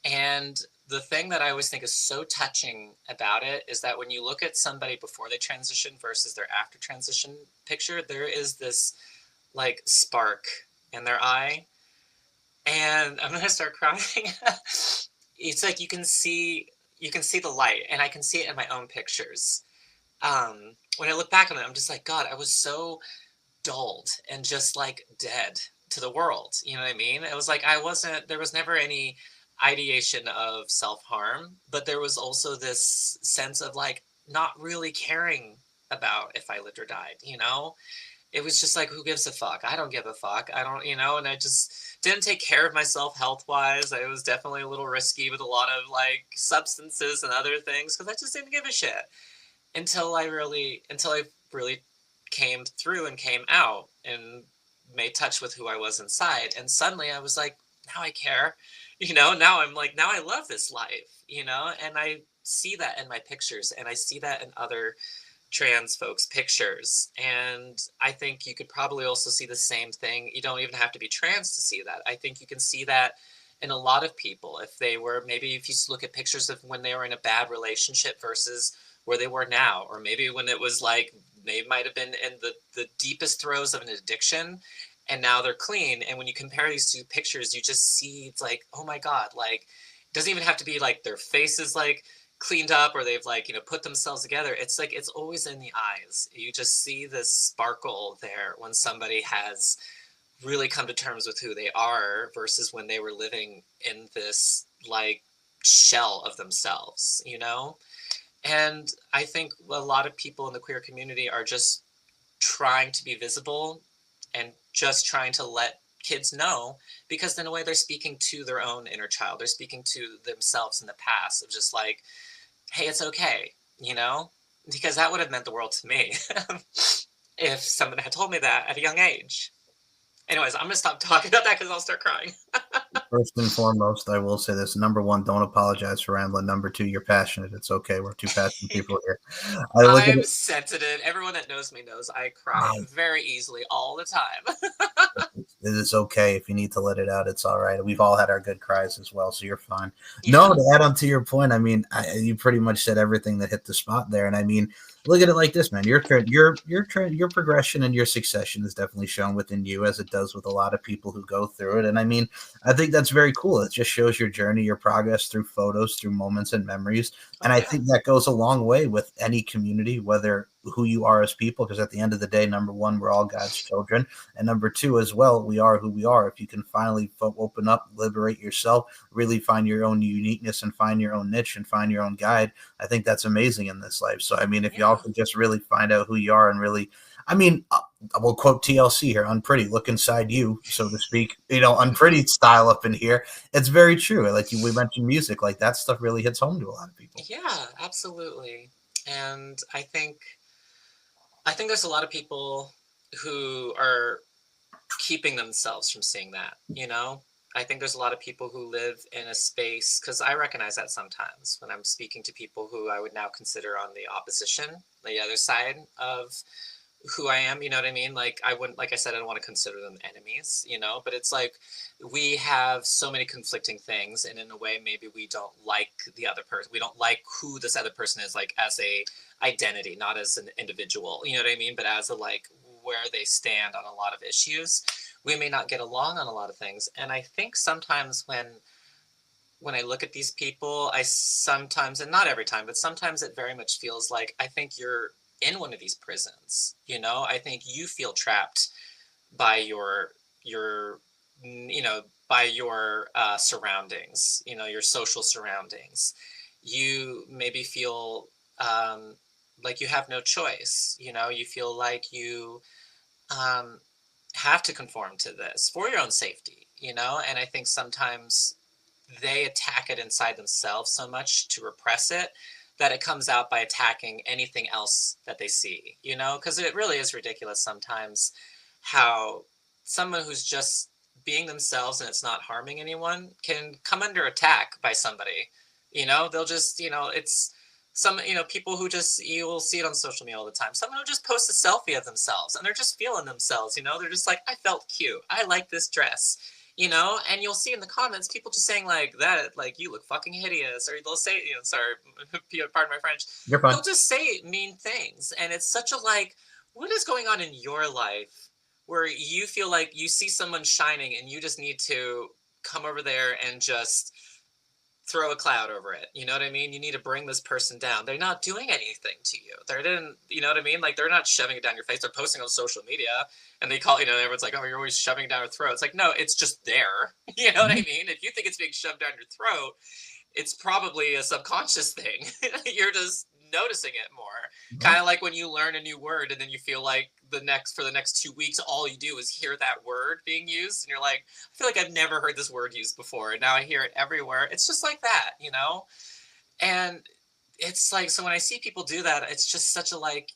And the thing that I always think is so touching about it is that when you look at somebody before they transition versus their after transition picture, there is this like spark in their eye, and I'm gonna start crying. It's like you can see the light, and I can see it in my own pictures. When I look back on it, I'm just like, God, I was so dulled and just like dead to the world. You know what I mean? It was like I wasn't. There was never any ideation of self harm, but there was also this sense of like not really caring about if I lived or died. It was just like, who gives a fuck? I don't give a fuck. I don't, and I just didn't take care of myself health wise. I was definitely a little risky with a lot of like substances and other things because I just didn't give a shit until I really came through and came out and made touch with who I was inside. And suddenly I was like, now I care. Now I'm like, now I love this life. And I see that in my pictures and I see that in other trans folks' pictures. And I think you could probably also see the same thing. You don't even have to be trans to see that. I think you can see that in a lot of people. If you look at pictures of when they were in a bad relationship versus where they were now, or maybe when it was like they might have been in the deepest throes of an addiction and now they're clean. And when you compare these two pictures, you just see it's like, oh my God, like it doesn't even have to be like their faces like cleaned up or they've like put themselves together. It's like it's always in the eyes. You just see this sparkle there when somebody has really come to terms with who they are versus when they were living in this like shell of themselves. And I think a lot of people in the queer community are just trying to be visible and just trying to let kids know, because in a way they're speaking to their own inner child. They're speaking to themselves in the past of just like, hey, it's okay, you know? Because that would have meant the world to me if someone had told me that at a young age. Anyways, I'm going to stop talking about that because I'll start crying. First and foremost, I will say this. Number one, don't apologize for rambling. Number two, you're passionate. It's okay. We're two passionate people here. I look at I'm it. sensitive. Everyone that knows me knows I cry very easily all the time. It's okay if you need to let it out. It's all right. We've all had our good cries as well, so you're fine. Yeah. No, to add on to your point, I mean, you pretty much said everything that hit the spot there. And I mean, look at it like this, man. Your progression and your succession is definitely shown within you, as it does with a lot of people who go through it. And I mean, I think that's very cool. It just shows your journey, your progress through photos, through moments and memories. And Oh, I yeah. think that goes a long way with any community, whether who you are as people, because at the end of the day, number one, we're all God's children. And number two, as well, we are who we are. If you can finally open up, liberate yourself, really find your own uniqueness and find your own niche and find your own guide, I think that's amazing in this life. So, I mean, if y'all Yeah. can just really find out who you are and really, I mean, I will quote TLC here, unpretty, look inside you, so to speak, unpretty style up in here. It's very true. Like we mentioned music, like that stuff really hits home to a lot of people. Yeah, absolutely. And I think there's a lot of people who are keeping themselves from seeing that. I think there's a lot of people who live in a space, because I recognize that sometimes when I'm speaking to people who I would now consider on the opposition, the other side of who I am, you know what I mean? Like I wouldn't, like I said, I don't want to consider them enemies, but it's like we have so many conflicting things, and in a way, maybe we don't like the other person. We don't like who this other person is, like as a identity, not as an individual. You know what I mean? But as a like where they stand on a lot of issues, we may not get along on a lot of things. And I think sometimes when I look at these people, I sometimes, and not every time, but sometimes it very much feels like I think you're in one of these prisons. I think you feel trapped by your surroundings, your social surroundings. You maybe feel like you have no choice. You feel like you um, have to conform to this for your own safety. And I think sometimes they attack it inside themselves so much to repress it that it comes out by attacking anything else that they see, because it really is ridiculous sometimes how someone who's just being themselves and it's not harming anyone can come under attack by somebody. They'll just, it's some, people who just, you will see it on social media all the time. Someone will just post a selfie of themselves and they're just feeling themselves, they're just like, I felt cute. I like this dress, and you'll see in the comments people just saying like that, like, you look fucking hideous, or they'll say, sorry, pardon my French. You're fine. They'll just say mean things. And it's such a like, what is going on in your life where you feel like you see someone shining and you just need to come over there and just throw a cloud over it? You know what I mean? You need to bring this person down. They're not doing anything to you. They didn't, you know what I mean? Like, they're not shoving it down your face. They're posting on social media and they call, everyone's like, oh, you're always shoving it down your throat. It's like, no, it's just there. You know what I mean? If you think it's being shoved down your throat, it's probably a subconscious thing. You're just noticing it more. Kind of like when you learn a new word and then you feel like for the next 2 weeks, all you do is hear that word being used. And you're like, I feel like I've never heard this word used before. And now I hear it everywhere. It's just like that, And it's like, so when I see people do that, it's just such a like,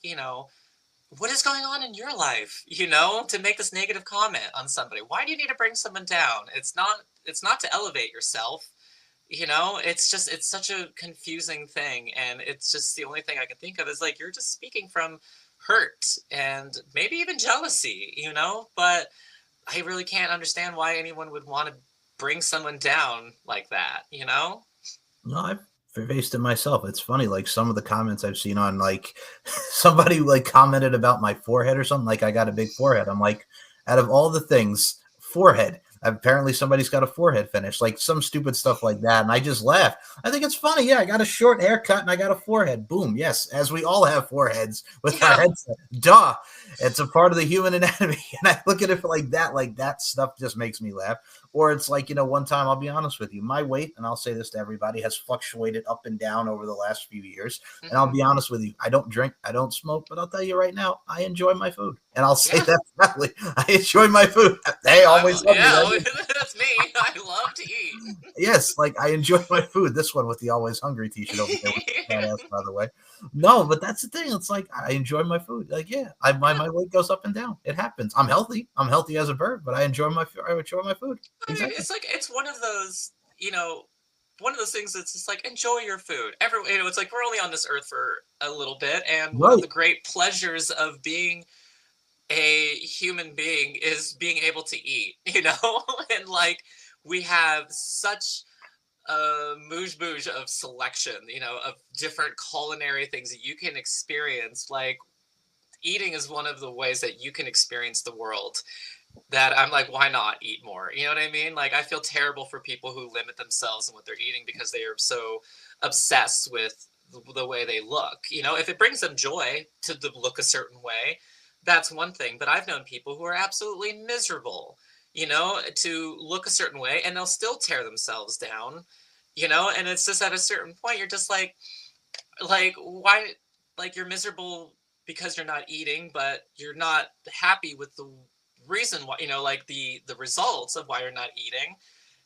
what is going on in your life, to make this negative comment on somebody? Why do you need to bring someone down? It's not to elevate yourself. It's such a confusing thing. And it's just the only thing I can think of is like, you're just speaking from hurt and maybe even jealousy, but I really can't understand why anyone would want to bring someone down like that, No, I've faced it myself. It's funny, like some of the comments I've seen on like somebody like commented about my forehead or something, like I got a big forehead. I'm like, out of all the things, forehead. Apparently somebody's got a forehead finish, like some stupid stuff like that. And I just laugh. I think it's funny. Yeah, I got a short haircut and I got a forehead. Boom. Yes, as we all have foreheads with our heads. Duh. It's a part of the human anatomy. And I look at it like that stuff just makes me laugh. Or it's like, one time, I'll be honest with you, my weight, and I'll say this to everybody, has fluctuated up and down over the last few years. And I'll be honest with you, I don't drink, I don't smoke, but I'll tell you right now, I enjoy my food. And I'll say that proudly. I enjoy my food. They always love me. That's me. I love to eat. Yes, like I enjoy my food. This one with the always hungry t-shirt over there, badass, by the way. No, but that's the thing. It's like I enjoy my food. Like, yeah, my weight goes up and down. It happens. I'm healthy. I'm healthy as a bird, but I enjoy my food. Exactly. It's like, it's one of those, one of those things that's just like, enjoy your food. It's like, we're only on this earth for a little bit. And one of the great pleasures of being a human being is being able to eat, and like, we have such a mouche of selection, of different culinary things that you can experience. Like, eating is one of the ways that you can experience the world, that I'm like, why not eat more? You know what I mean? Like, I feel terrible for people who limit themselves and what they're eating because they are so obsessed with the way they look. If it brings them joy to look a certain way, that's one thing. But I've known people who are absolutely miserable, to look a certain way, and they'll still tear themselves down, and it's just at a certain point, you're just like, why? Like, you're miserable because you're not eating, but you're not happy with the reason why, like the results of why you're not eating.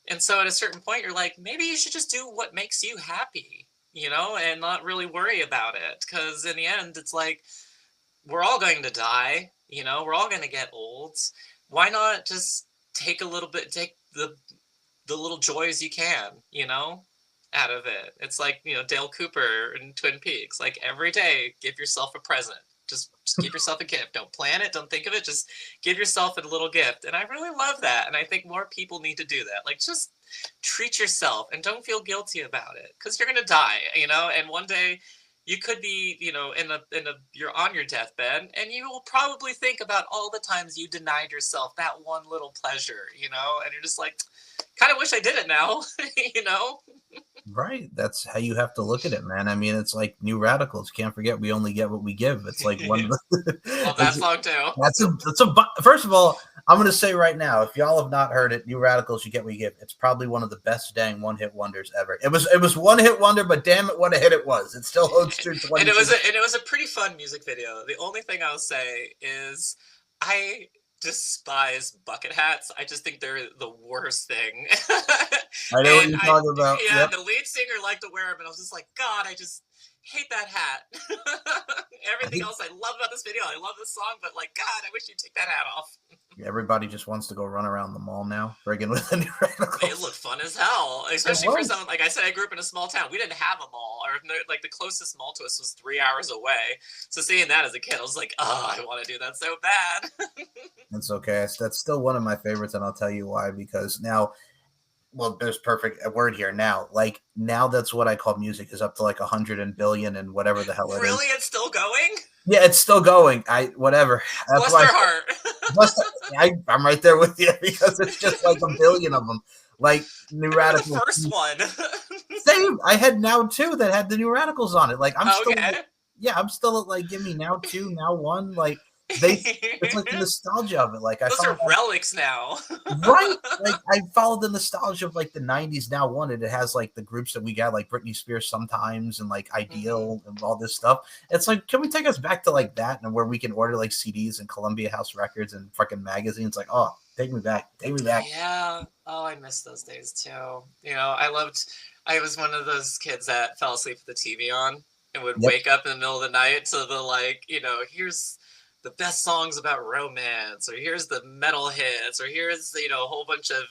And so at a certain point, you're like, maybe you should just do what makes you happy, and not really worry about it. Because in the end, it's like, we're all going to die, we're all going to get old. Why not just take the little joys you can, out of it? It's like, Dale Cooper in Twin Peaks, like, every day, give yourself a present. Just give yourself a gift. Don't plan it. Don't think of it. Just give yourself a little gift. And I really love that. And I think more people need to do that. Like, just treat yourself and don't feel guilty about it, because you're going to die, and one day you could be, you're on your deathbed, and you will probably think about all the times you denied yourself that one little pleasure, and you're just like, kind of wish I did it now, Right. That's how you have to look at it, man. I mean, it's like New Radicals. Can't forget, we only get what we give. It's like one. Well, that song too. That's a. First of all, I'm going to say right now, if y'all have not heard it, New Radicals, you get what you give. It's probably one of the best dang one-hit wonders ever. It was one-hit wonder, but damn it, what a hit it was! It still holds true. And it was a pretty fun music video. The only thing I'll say is, I despise bucket hats. I just think they're the worst thing. I know what you're talking about. Yeah, yep. The lead singer liked to wear them, and I was just like, God, I just hate that hat. everything else I love about this video. I love this song, but like, God, I wish you'd take that hat off. Everybody just wants to go run around the mall now, friggin' with the new It radicals. looked fun as hell, It especially for was. someone like I said. I grew up in a small town. We didn't have a mall, or like the closest mall to us was 3 hours away. So seeing that as a kid, I was like, oh, I want to do that so bad. It's okay. That's still one of my favorites, and I'll tell you why. Because now, well, there's perfect a word here. Now, like now, that's what I call music is up to like 100 billion and whatever the hell it is. Really, it's still going. Yeah, it's still going. Whatever. That's Bless why. their heart. I'm right there with you because it's just like a billion of them. Like New I remember the Radicals. first one. Same. I had Now Two that had the New Radicals on it. Like I'm still, Okay. yeah, I'm still like, give me Now Two, Now One. Like it's like the nostalgia of it. Like I Those are followed relics now. right. Like I followed the nostalgia of like the '90s Now One, and it has like the groups that we got, like Britney Spears sometimes, and like Ideal and all this stuff. It's like, can we take us back to like that, and where we can order like CDs and Columbia House Records and fucking magazines? Like, oh, take me back, take me back. Yeah. Oh, I miss those days too. I was one of those kids that fell asleep with the TV on and would Yep. wake up in the middle of the night to the like, here's the best songs about romance, or here's the metal hits, or here's, a whole bunch of,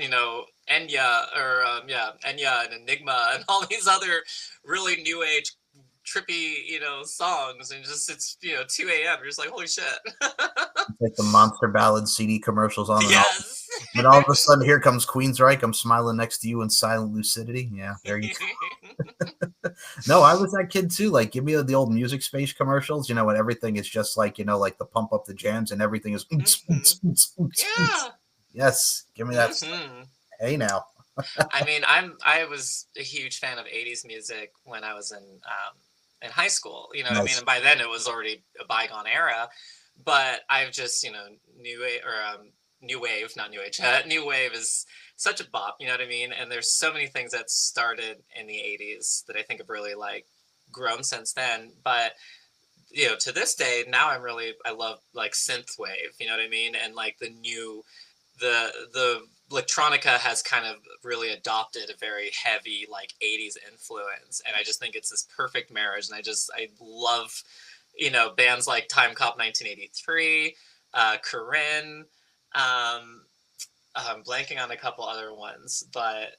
Enya, or Enya and Enigma and all these other really new age trippy, songs, and just it's 2 a.m. You're just like, holy shit. Like the Monster Ballad CD commercials on and off. Yes. Then all of a sudden, here comes Queensryche. I'm smiling next to you in silent lucidity. Yeah, there you go. No, I was that kid too. Like, give me the old Music Space commercials, when everything is just like, like the pump up the jams and everything is. Yeah. Yes, give me that. Hey, now. I mean, I was a huge fan of 80s music when I was in high school. You know what I mean? And by then it was already a bygone era. But I've just, new wave, or new wave, not new age. New wave is such a bop. You know what I mean? And there's so many things that started in the 80s that I think have really like grown since then. But to this day, now I love like synth wave. You know what I mean? And like the electronica has kind of really adopted a very heavy like 80s influence, and I just think it's this perfect marriage. And I love bands like Time Cop 1983, Corinne. I'm blanking on a couple other ones, but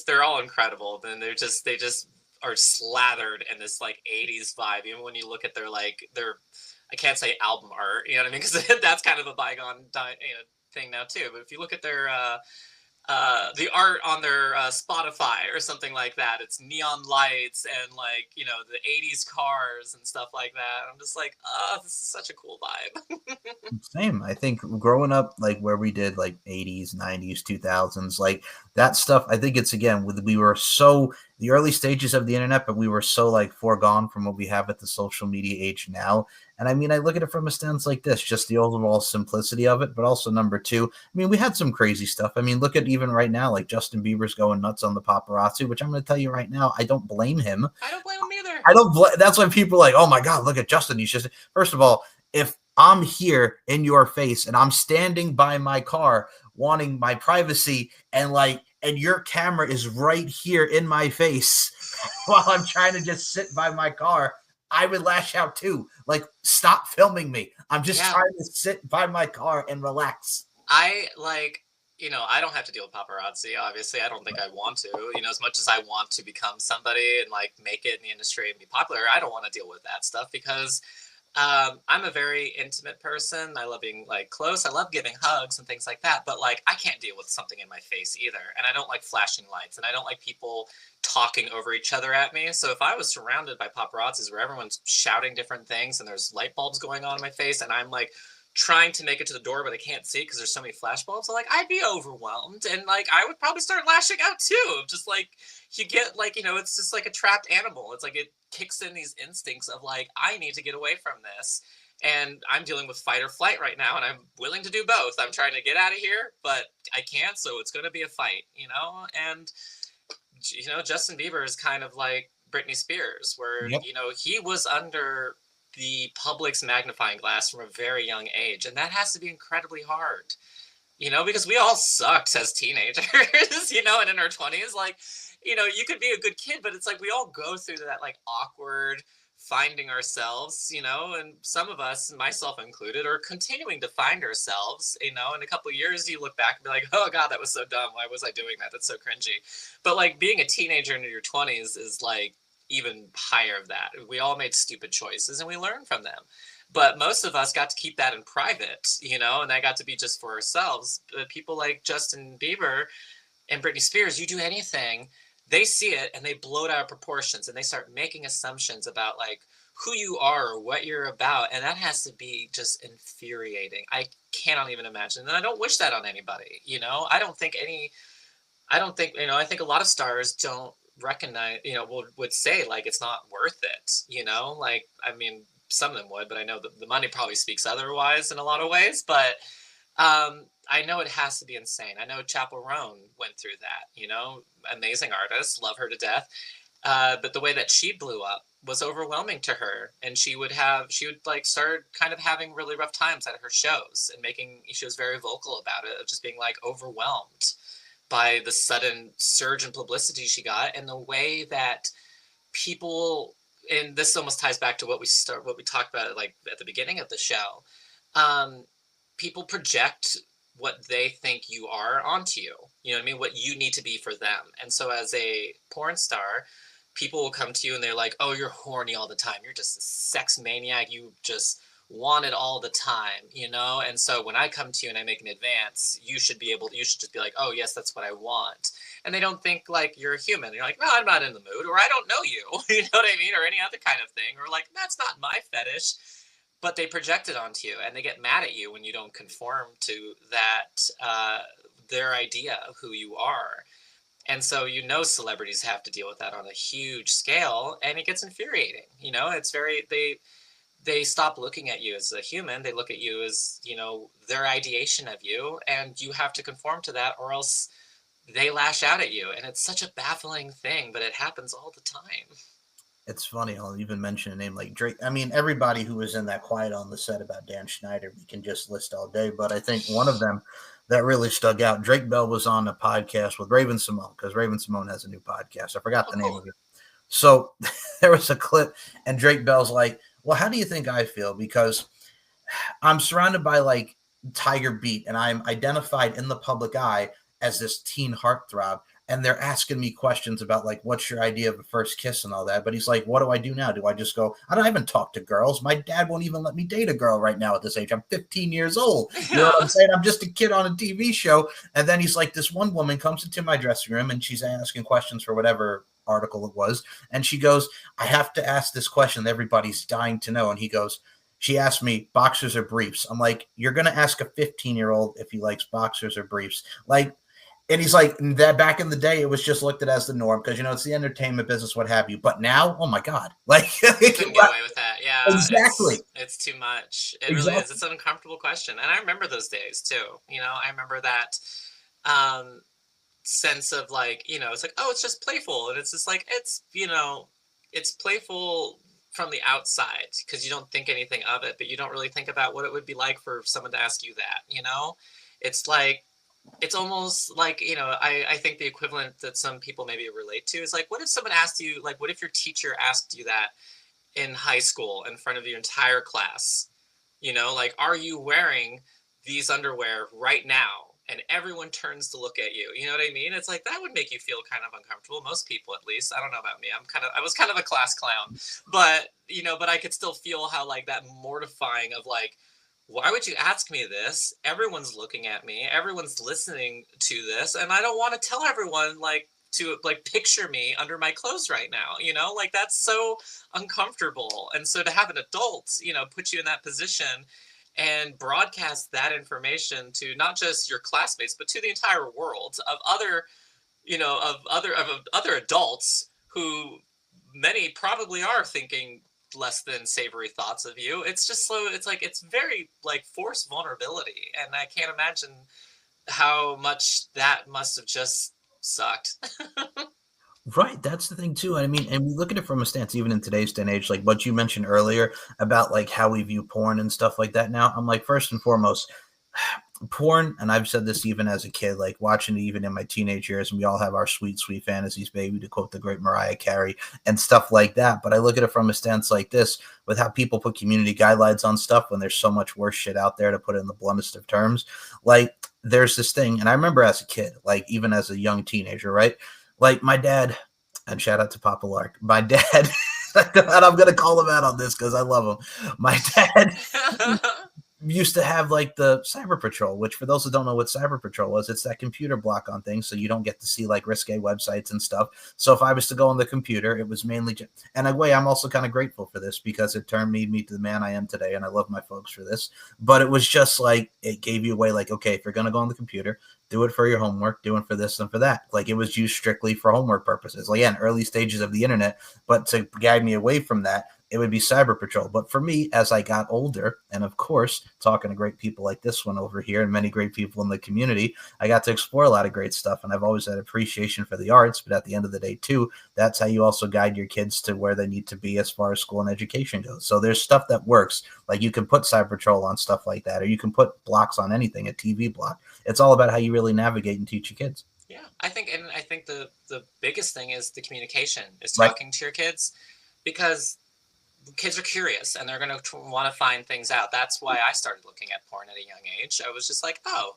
they're all incredible. Then they just are slathered in this like 80s vibe. Even when you look at their I can't say album art, you know what I mean, because that's kind of a bygone thing now too. But if you look at their the art on their Spotify or something like that, it's neon lights and like the 80s cars and stuff like that. I'm just like, oh, this is such a cool vibe. Same. I think growing up like where we did like 80s, 90s, 2000s, like that stuff, I think it's again we were so the early stages of the internet, but we were so like foregone from what we have at the social media age now. And I mean, I look at it from a stance like this, just the overall simplicity of it, but also number two, I mean, we had some crazy stuff. I mean, look at even right now, like Justin Bieber's going nuts on the paparazzi, which I'm going to tell you right now, I don't blame him. I don't blame him either. That's why people are like, oh my God, look at Justin. He's just, first of all, if I'm here in your face and I'm standing by my car wanting my privacy and your camera is right here in my face while I'm trying to just sit by my car, I would lash out too. Like, stop filming me. I'm just trying to sit by my car and relax. I don't have to deal with paparazzi. Obviously, I don't think I want to. As much as I want to become somebody and like make it in the industry and be popular, I don't want to deal with that stuff because I'm a very intimate person. I love being like close. I love giving hugs and things like that. But like, I can't deal with something in my face either. And I don't like flashing lights, and I don't like people talking over each other at me. So if I was surrounded by paparazzis where everyone's shouting different things and there's light bulbs going on in my face, and I'm like trying to make it to the door, but I can't see because there's so many flash bulbs, so like I'd be overwhelmed, and like I would probably start lashing out too. Just like you get like, it's just like a trapped animal. It's like it kicks in these instincts of like, I need to get away from this. And I'm dealing with fight or flight right now, and I'm willing to do both. I'm trying to get out of here, but I can't, so it's going to be a fight, And, Justin Bieber is kind of like Britney Spears, where, he was under the public's magnifying glass from a very young age. And that has to be incredibly hard, because we all sucked as teenagers, and in our 20s, like, you could be a good kid, but it's like we all go through that like awkward finding ourselves, and some of us, myself included, are continuing to find ourselves, in a couple of years you look back and be like, oh God, that was so dumb. Why was I doing that? That's so cringy. But like being a teenager into your 20s is like even higher of that. We all made stupid choices and we learn from them. But most of us got to keep that in private, and that got to be just for ourselves. But people like Justin Bieber and Britney Spears, you do anything, they see it and they blow it out of proportions and they start making assumptions about like who you are or what you're about. And that has to be just infuriating. I cannot even imagine. And I don't wish that on anybody. I think a lot of stars don't recognize, would say like it's not worth it, like, I mean, some of them would, but I know that the money probably speaks otherwise in a lot of ways. But I know it has to be insane. I know Chappell Roan went through that, amazing artist, love her to death. But the way that she blew up was overwhelming to her. And she would like start kind of having really rough times at her shows and she was very vocal about it, of just being like overwhelmed by the sudden surge in publicity she got, and the way that people, and this almost ties back to what we talked about like at the beginning of the show. People project what they think you are onto you. You know what I mean? What you need to be for them. And so as a porn star, people will come to you and they're like, oh, you're horny all the time. You're just a sex maniac. You just want it all the time, And so when I come to you and I make an advance, you should just be like, oh yes, that's what I want. And they don't think like you're a human. You're like, no, I'm not in the mood, or I don't know you. You know what I mean? Or any other kind of thing. Or like, that's not my fetish. But they project it onto you and they get mad at you when you don't conform to that, their idea of who you are. And so, celebrities have to deal with that on a huge scale, and it gets infuriating. It's they stop looking at you as a human. They look at you as, their ideation of you, and you have to conform to that or else they lash out at you. And it's such a baffling thing, but it happens all the time. It's funny, I'll even mention a name like Drake. I mean, everybody who was in that Quiet on the Set about Dan Schneider, we can just list all day. But I think one of them that really stuck out, Drake Bell was on a podcast with Raven Simone, because Raven Simone has a new podcast. I forgot the name of it. So there was a clip, and Drake Bell's like, well, how do you think I feel? Because I'm surrounded by like Tiger Beat, and I'm identified in the public eye as this teen heartthrob. And they're asking me questions about like, what's your idea of a first kiss and all that. But he's like, what do I do now? Do I just go, I haven't talked to girls. My dad won't even let me date a girl right now at this age. I'm 15 years old. You know what I'm saying? I'm just a kid on a TV show. And then he's like, this one woman comes into my dressing room and she's asking questions for whatever article it was. And she goes, I have to ask this question that everybody's dying to know. And he goes, she asked me, boxers or briefs? I'm like, you're going to ask a 15-year-old if he likes boxers or briefs. Like, and he's like, that back in the day, it was just looked at as the norm because, it's the entertainment business, what have you. But now, oh my God. Like, you couldn't get away with that. Yeah. Exactly. It's too much. It really is. It's an uncomfortable question. And I remember those days too. I remember that sense of like, it's like, oh, it's just playful. And it's just like, it's playful from the outside because you don't think anything of it, but you don't really think about what it would be like for someone to ask you that, It's like, it's almost like, I think the equivalent that some people maybe relate to is like, what if someone asked you, like, what if your teacher asked you that in high school in front of your entire class? Like, are you wearing these underwear right now? And everyone turns to look at you. You know what I mean? It's like, that would make you feel kind of uncomfortable. Most people, at least. I don't know about me. I was kind of a class clown, but, but I could still feel how like that mortifying of like, why would you ask me this? Everyone's looking at me. Everyone's listening to this. And I don't want to tell everyone like to like picture me under my clothes right now, like that's so uncomfortable. And so to have an adult, put you in that position and broadcast that information to not just your classmates, but to the entire world of other, other adults who many probably are thinking less than savory thoughts of you. It's just it's very like forced vulnerability. And I can't imagine how much that must have just sucked. Right. That's the thing too. I mean, and we look at it from a stance, even in today's day and age, like what you mentioned earlier about like how we view porn and stuff like that. Now I'm like, first and foremost, porn, and I've said this even as a kid, like watching it even in my teenage years, and we all have our sweet, sweet fantasies, baby, to quote the great Mariah Carey and stuff like that. But I look at it from a stance like this, with how people put community guidelines on stuff when there's so much worse shit out there, to put it in the bluntest of terms. Like there's this thing, and I remember as a kid, like even as a young teenager, right? Like my dad, and shout out to Papa Lark, my dad, and I'm gonna call him out on this because I love him. My dad used to have like the Cyber Patrol, which for those who don't know what Cyber Patrol was, it's that computer block on things, so you don't get to see like risque websites and stuff. So if I was to go on the computer, it was mainly, and in a way, I'm also kind of grateful for this because it turned me to the man I am today, and I love my folks for this. But it was just like it gave you a way, like, okay, if you're gonna go on the computer, do it for your homework, do it for this and for that. Like it was used strictly for homework purposes. Like, yeah, in early stages of the internet, but to guide me away from that, it would be Cyber Patrol. But for me, as I got older, and of course, talking to great people like this one over here and many great people in the community, I got to explore a lot of great stuff. And I've always had appreciation for the arts. But at the end of the day, too, that's how you also guide your kids to where they need to be as far as school and education goes. So there's stuff that works. Like you can put Cyber Patrol on stuff like that, or you can put blocks on anything, a TV block. It's all about how you really navigate and teach your kids. Yeah, I think, and I think the biggest thing is the communication, is Right. talking to your kids, because kids are curious and they're going to want to find things out. That's why I started looking at porn at a young age. I was just like, oh,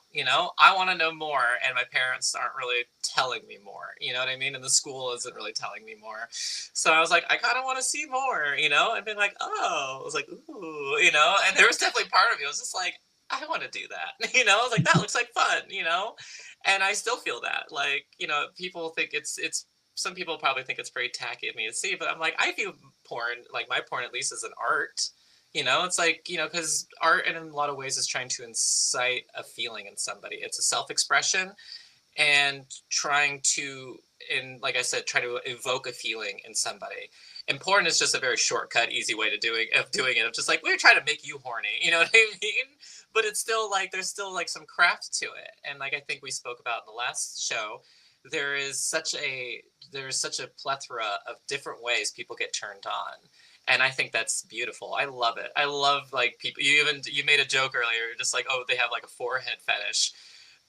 I want to know more, and my parents aren't really telling me more. You know what I mean? And the school isn't really telling me more. So I was like, I kind of want to see more, and being like, oh, I was like, ooh, and there was definitely part of me. I was just like, I want to do that. I was like, that looks like fun. And I still feel that, like, people think it's some people probably think it's pretty tacky of me to see, but I'm like, I view porn, like my porn at least, as an art. It's like, because art in a lot of ways is trying to incite a feeling in somebody. It's a self-expression and trying to, and like I said, try to evoke a feeling in somebody. And porn is just a very shortcut, easy way of doing it. Of just like, we're trying to make you horny, you know what I mean? But it's still like, there's still like some craft to it. And like I think we spoke about in the last show, there's such a plethora of different ways people get turned on. And I think that's beautiful. I love it. I love, like, people. You made a joke earlier, just like, oh, they have like a forehead fetish.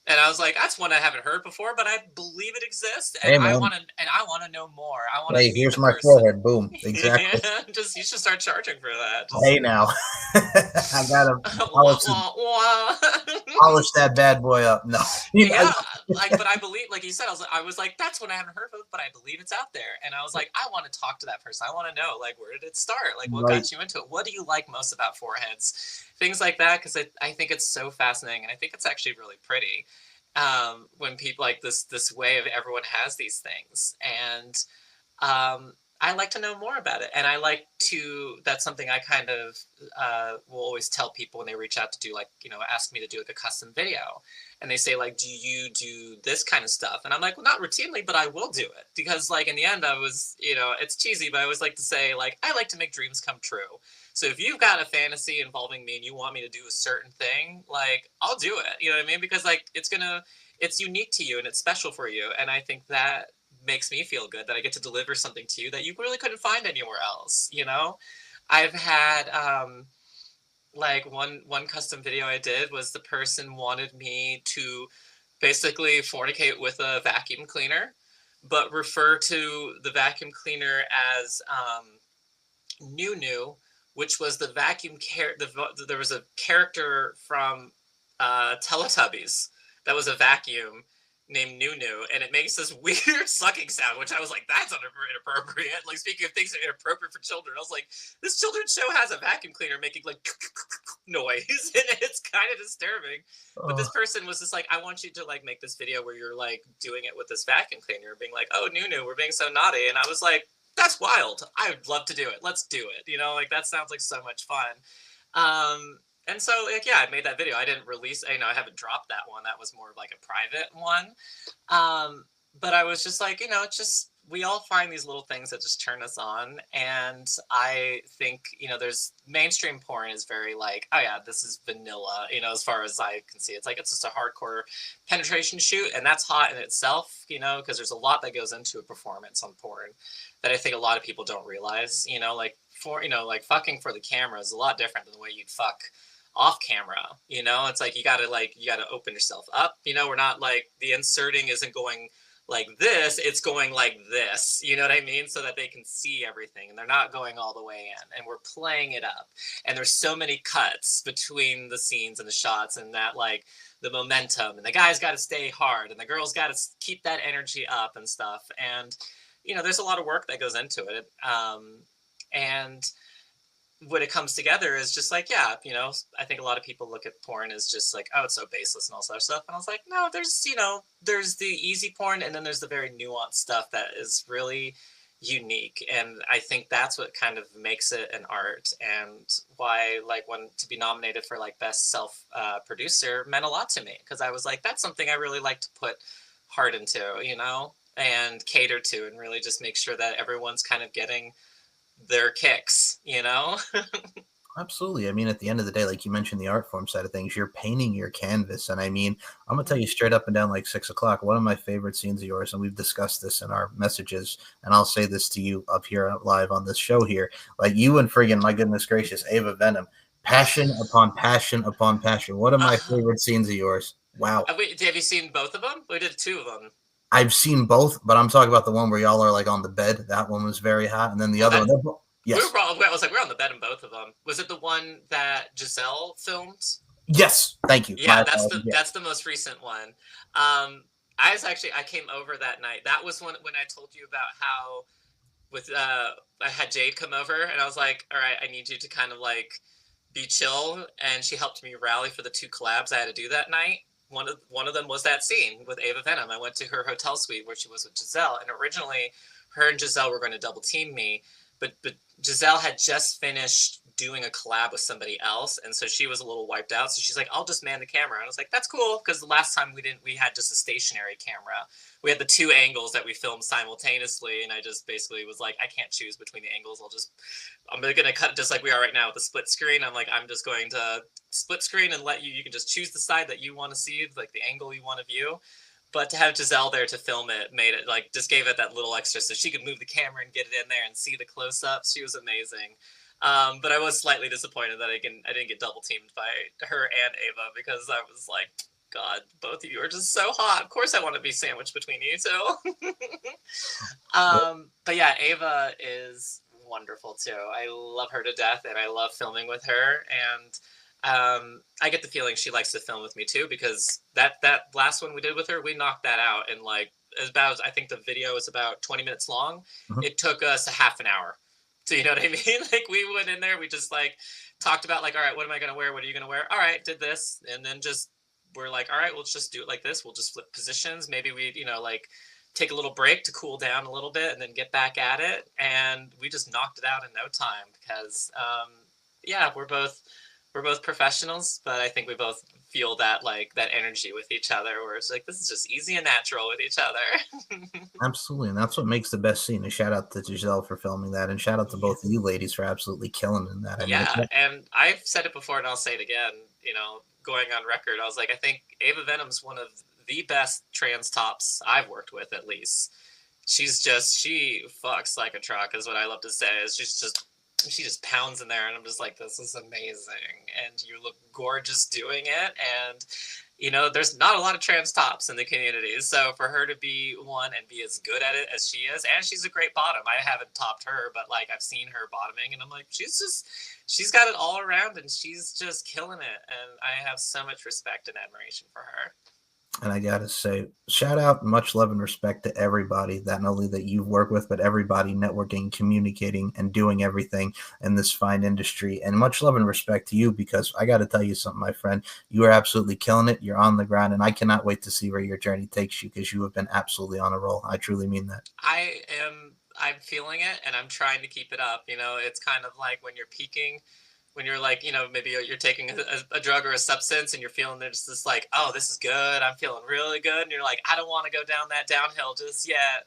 And I was like, that's one I haven't heard before, but I believe it exists, and Hey, I man. want to know more. I want Hey, to meet here's the my person. forehead. Boom. Exactly. Just, you should start charging for that. Hey, now. I got to Wah, polish, wah, wah. polish that bad boy up. No. Yeah, like, but I believe, like you said, I was like, that's one I haven't heard of, but I believe it's out there. And I was like, I want to talk to that person. I want to know, like, where did it start? Like, what Right. got you into it? What do you like most about foreheads? Things like that, because I think it's so fascinating, and I think it's actually really pretty, when people, like, this way of everyone has these things. And I like to know more about it, and I like to. That's something I kind of will always tell people when they reach out to do, like, ask me to do like a custom video, and they say, like, do you do this kind of stuff? And I'm like, well, not routinely, but I will do it, because, like, in the end, I was, it's cheesy, but I always like to say, like, I like to make dreams come true. So if you've got a fantasy involving me and you want me to do a certain thing, like, I'll do it. You know what I mean? Because, like, it's unique to you and it's special for you, and I think that makes me feel good that I get to deliver something to you that you really couldn't find anywhere else. I've had, like, one custom video I did was the person wanted me to basically fornicate with a vacuum cleaner, but refer to the vacuum cleaner as Nunu, which was the vacuum there was a character from Teletubbies that was a vacuum named Nunu, and it makes this weird sucking sound, which I was like, that's inappropriate. Like, speaking of things that are inappropriate for children, I was like, this children's show has a vacuum cleaner making like noise, and it's kind of disturbing. But this person was just like, I want you to, like, make this video where you're, like, doing it with this vacuum cleaner, being like, oh, Nunu, we're being so naughty. And I was like, that's wild. I would love to do it. Let's do it. Like, that sounds like so much fun. And so, like, yeah, I made that video. I didn't release, I haven't dropped that one. That was more of like a private one. But I was just like, it's just, we all find these little things that just turn us on. And I think, there's mainstream porn is very like, oh yeah, this is vanilla, as far as I can see. It's like, it's just a hardcore penetration shoot. And that's hot in itself, because there's a lot that goes into a performance on porn that I think a lot of people don't realize, like, like, fucking for the camera is a lot different than the way you'd fuck off camera. You know, it's like you gotta open yourself up. You know, we're not like the inserting isn't going like this, it's going like this, you know what I mean? So that they can see everything and they're not going all the way in, and we're playing it up. And there's so many cuts between the scenes and the shots, and that like the momentum, and the guys got to stay hard and the girls got to keep that energy up and stuff. And there's a lot of work that goes into it. And when it comes together is just like, yeah, I think a lot of people look at porn as just like, oh, it's so baseless and all that stuff. And I was like, no, there's the easy porn, and then there's the very nuanced stuff that is really unique. And I think that's what kind of makes it an art, and why like when to be nominated for like best self producer meant a lot to me, because I was like, that's something I really like to put heart into, and cater to, and really just make sure that everyone's kind of getting their kicks. Absolutely. I mean, at the end of the day, like you mentioned, the art form side of things, you're painting your canvas. And I mean, I'm gonna tell you straight up and down, like 6 o'clock, one of my favorite scenes of yours, and we've discussed this in our messages, and I'll say this to you up here live on this show here, like you and friggin', my goodness gracious, Ava Venom, passion upon passion upon passion. One of my favorite scenes of yours. Wow. Wait, have you seen both of them? We did two of them. I've seen both, but I'm talking about the one where y'all are like on the bed. That one was very hot, and then the other one. Yes. I was like, we're on the bed in both of them. Was it the one that Giselle filmed? Yes, thank you. Yeah, that's the most recent one. I came over that night. That was when I told you about how I had Jade come over, and I was like, all right, I need you to kind of like be chill, and she helped me rally for the 2 collabs I had to do that night. One of them was that scene with Ava Venom. I went to her hotel suite where she was with Giselle, and originally her and Giselle were going to double team me, but Giselle had just finished doing a collab with somebody else, and so she was a little wiped out. So she's like, I'll just man the camera. And I was like, that's cool, because the last time we had just a stationary camera. We had the 2 angles that we filmed simultaneously, and I just basically was like, I can't choose between the angles. I'm gonna cut it just like we are right now with the split screen. I'm like, I'm just going to split screen and let you can just choose the side that you want to see, like the angle you want to view. But to have Giselle there to film it made it like just gave it that little extra, so she could move the camera and get it in there and see the close-ups. She was amazing. But I was slightly disappointed that I didn't get double teamed by her and Ava, because I was like, God, both of you are just so hot. Of course I want to be sandwiched between you two. But yeah, Ava is wonderful too. I love her to death, and I love filming with her. And I get the feeling she likes to film with me too, because that last one we did with her, we knocked that out in like I think the video is about 20 minutes long. Mm-hmm. It took us a half an hour. So you know what I mean? Like we went in there, we just like talked about like, all right, what am I going to wear? What are you going to wear? All right, did this. And then we're like, all right, we'll just do it like this. We'll just flip positions. Maybe we, like take a little break to cool down a little bit and then get back at it. And we just knocked it out in no time, because yeah, we're both professionals, but I think we both feel that like that energy with each other, where it's like, this is just easy and natural with each other. Absolutely. And that's what makes the best scene. A shout out to Giselle for filming that, and shout out to both of you ladies for absolutely killing in that. And I've said it before and I'll say it again, going on record, I was like, I think Ava Venom's one of the best trans tops I've worked with, at least. She fucks like a truck, is what I love to say. She just pounds in there, and I'm just like, this is amazing, and you look gorgeous doing it. And there's not a lot of trans tops in the community, so for her to be one and be as good at it as she is, and she's a great bottom. I haven't topped her, but like I've seen her bottoming, and I'm like, she's got it all around, and she's just killing it, and I have so much respect and admiration for her. And I gotta say, shout out, much love and respect to everybody that not only that you've worked with, but everybody networking, communicating, and doing everything in this fine industry. And much love and respect to you, because I got to tell you something, my friend. You are absolutely killing it. You're on the ground, and I cannot wait to see where your journey takes you, because you have been absolutely on a roll. I truly mean that. I'm feeling it, and I'm trying to keep it up. It's kind of like when you're peaking, when you're like, maybe you're taking a drug or a substance, and you're feeling there's this like, oh, this is good. I'm feeling really good. And you're like, I don't want to go down that downhill just yet.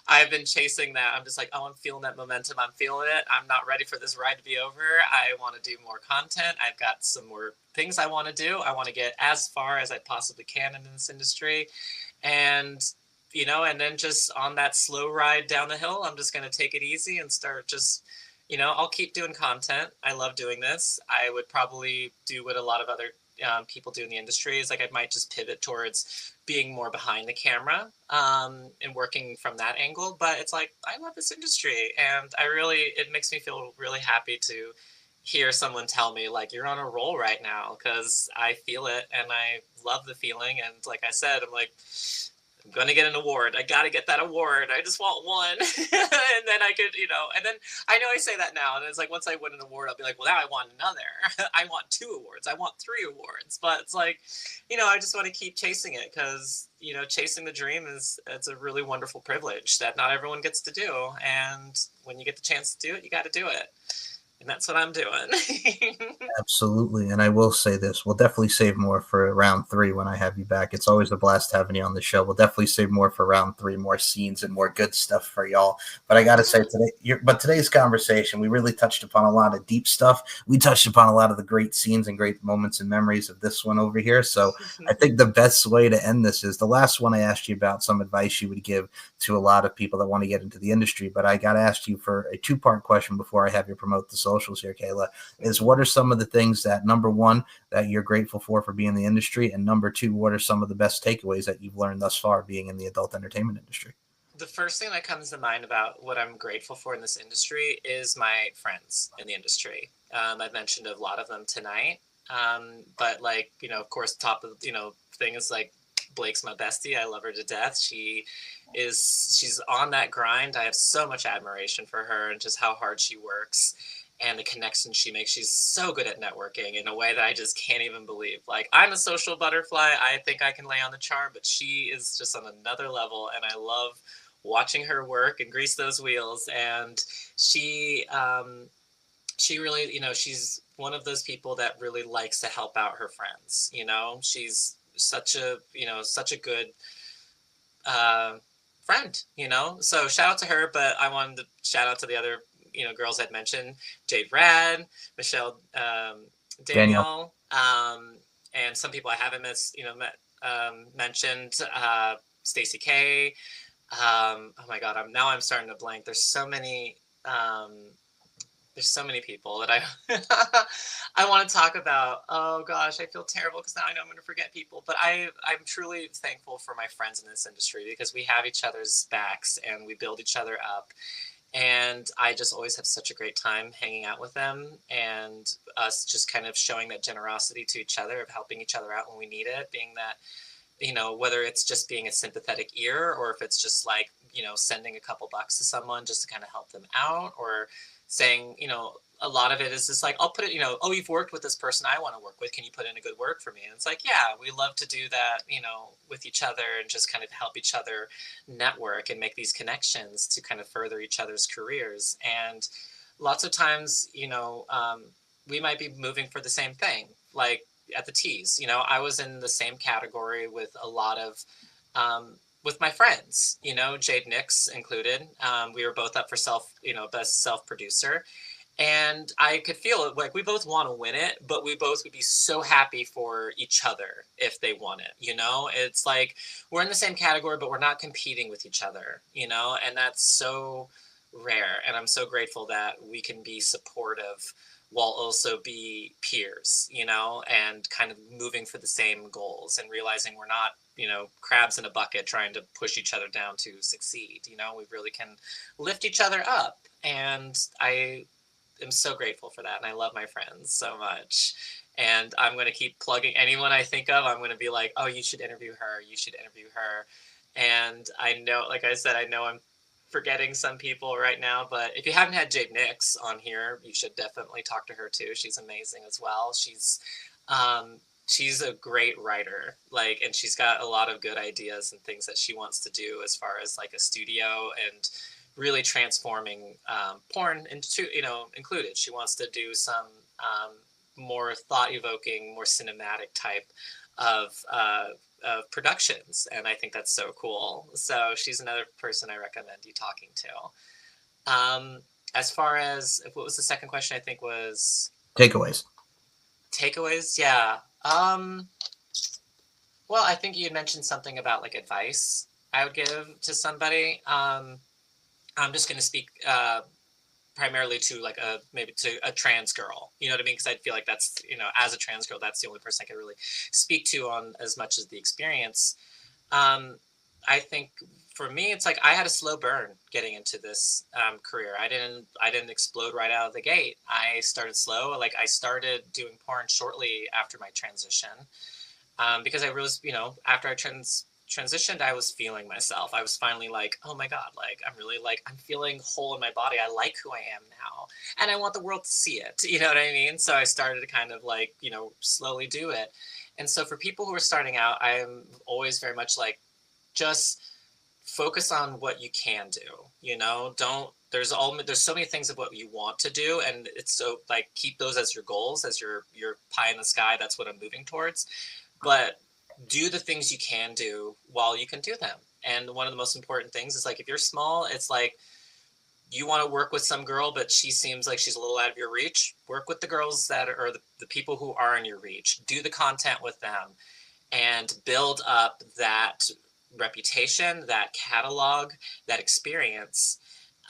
I've been chasing that. I'm just like, oh, I'm feeling that momentum. I'm feeling it. I'm not ready for this ride to be over. I want to do more content. I've got some more things I want to do. I want to get as far as I possibly can in this industry. And, and then just on that slow ride down the hill, I'm just going to take it easy and start just I'll keep doing content. I love doing this. I would probably do what a lot of other people do in the industry is like I might just pivot towards being more behind the camera and working from that angle. But it's like I love this industry, and it makes me feel really happy to hear someone tell me like you're on a roll right now because I feel it and I love the feeling. And like I said, I'm like, I'm gonna get an award. I gotta get that award. I just want one, and then I could, and then I know I say that now, and it's like once I win an award, I'll be like, well, now I want another. I want 2 awards. I want 3 awards. But it's like, I just want to keep chasing it because chasing the dream it's a really wonderful privilege that not everyone gets to do, and when you get the chance to do it, you got to do it, and that's what I'm doing. Absolutely. And I will say this, we'll definitely save more for round three when I have you back. It's always a blast having you on the show. We'll definitely save more for round three, more scenes and more good stuff for y'all. But I got to say today's conversation, we really touched upon a lot of deep stuff. We touched upon a lot of the great scenes and great moments and memories of this one over here. So I think the best way to end this is the last one I asked you about some advice you would give to a lot of people that want to get into the industry. But I got to ask you for a 2-part question before I have you promote the socials here, Kaela, is what are some of the things that, number one, that you're grateful for being in the industry, and number two, what are some of the best takeaways that you've learned thus far being in the adult entertainment industry? The first thing that comes to mind about what I'm grateful for in this industry is my friends in the industry. I've mentioned a lot of them tonight, but like of course, top of thing is like Blake's my bestie. I love her to death. She's on that grind. I have so much admiration for her and just how hard she works and the connections she makes. She's so good at networking in a way that I just can't even believe. Like, I'm a social butterfly. I think I can lay on the charm, but she is just on another level, and I love watching her work and grease those wheels. And she really, she's one of those people that really likes to help out her friends. She's such a good uh, friend. So shout out to her. But I wanted to shout out to the other girls I'd mentioned: Jade Rad, Michelle, Daniel. Daniel, and some people I haven't mentioned. Stacy K. Oh my God, I'm starting to blank. Um, there's so many people that I I want to talk about. Oh gosh, I feel terrible because now I know I'm going to forget people. But I'm truly thankful for my friends in this industry because we have each other's backs and we build each other up. And I just always have such a great time hanging out with them, and us just kind of showing that generosity to each other of helping each other out when we need it, being that whether it's just being a sympathetic ear or if it's just like, sending a couple bucks to someone just to kind of help them out, or saying, a lot of it is just like, I'll put it, oh, you've worked with this person I want to work with. Can you put in a good word for me? And it's like, yeah, we love to do that, with each other and just kind of help each other network and make these connections to kind of further each other's careers. And lots of times, we might be moving for the same thing. Like, at the T's. I was in the same category with a lot of, with my friends, Jade Nix included. We were both up for best self producer. And I could feel it. Like, we both want to win it, but we both would be so happy for each other if they won it. It's like we're in the same category, but we're not competing with each other, and that's so rare. And I'm so grateful that we can be supportive while also be peers, and kind of moving for the same goals and realizing we're not, crabs in a bucket trying to push each other down to succeed. We really can lift each other up. And I am so grateful for that. And I love my friends so much. And I'm going to keep plugging anyone I think of. I'm going to be like, oh, you should interview her. You should interview her. And I know, like I said, I know I'm forgetting some people right now, but if you haven't had Jade Nix on here, you should definitely talk to her too. She's amazing as well. She's a great writer, like, and she's got a lot of good ideas and things that she wants to do as far as like a studio and really transforming porn into, included. She wants to do some more thought evoking, more cinematic type of productions, and I think that's so cool. So she's another person I recommend you talking to. As far as what was the second question? I think was Takeaways. takeaways. Yeah. Well, I think you had mentioned something about like advice I would give to somebody. I'm just going to speak primarily to like maybe to a trans girl, you know what I mean? Because I feel like that's, as a trans girl, that's the only person I can really speak to on as much as the experience. I think for me, it's like I had a slow burn getting into this career. I didn't explode right out of the gate. I started slow. Like I started doing porn shortly after my transition, because I was, after I transitioned, I was feeling myself. I was finally like, oh my god, like I'm really like I'm feeling whole in my body. I like who I am now, and I want the world to see it. You know what I mean? So I started to kind of like, slowly do it. And so for people who are starting out, I'm always very much like, just focus on what you can do. Don't there's so many things of what you want to do, and it's so like keep those as your goals, as your pie in the sky. That's what I'm moving towards. But do the things you can do while you can do them. And one of the most important things is like if you're small, it's like you want to work with some girl, but she seems like she's a little out of your reach. Work with the girls that are the people who are in your reach. Do the content with them and build up that reputation, that catalog, that experience,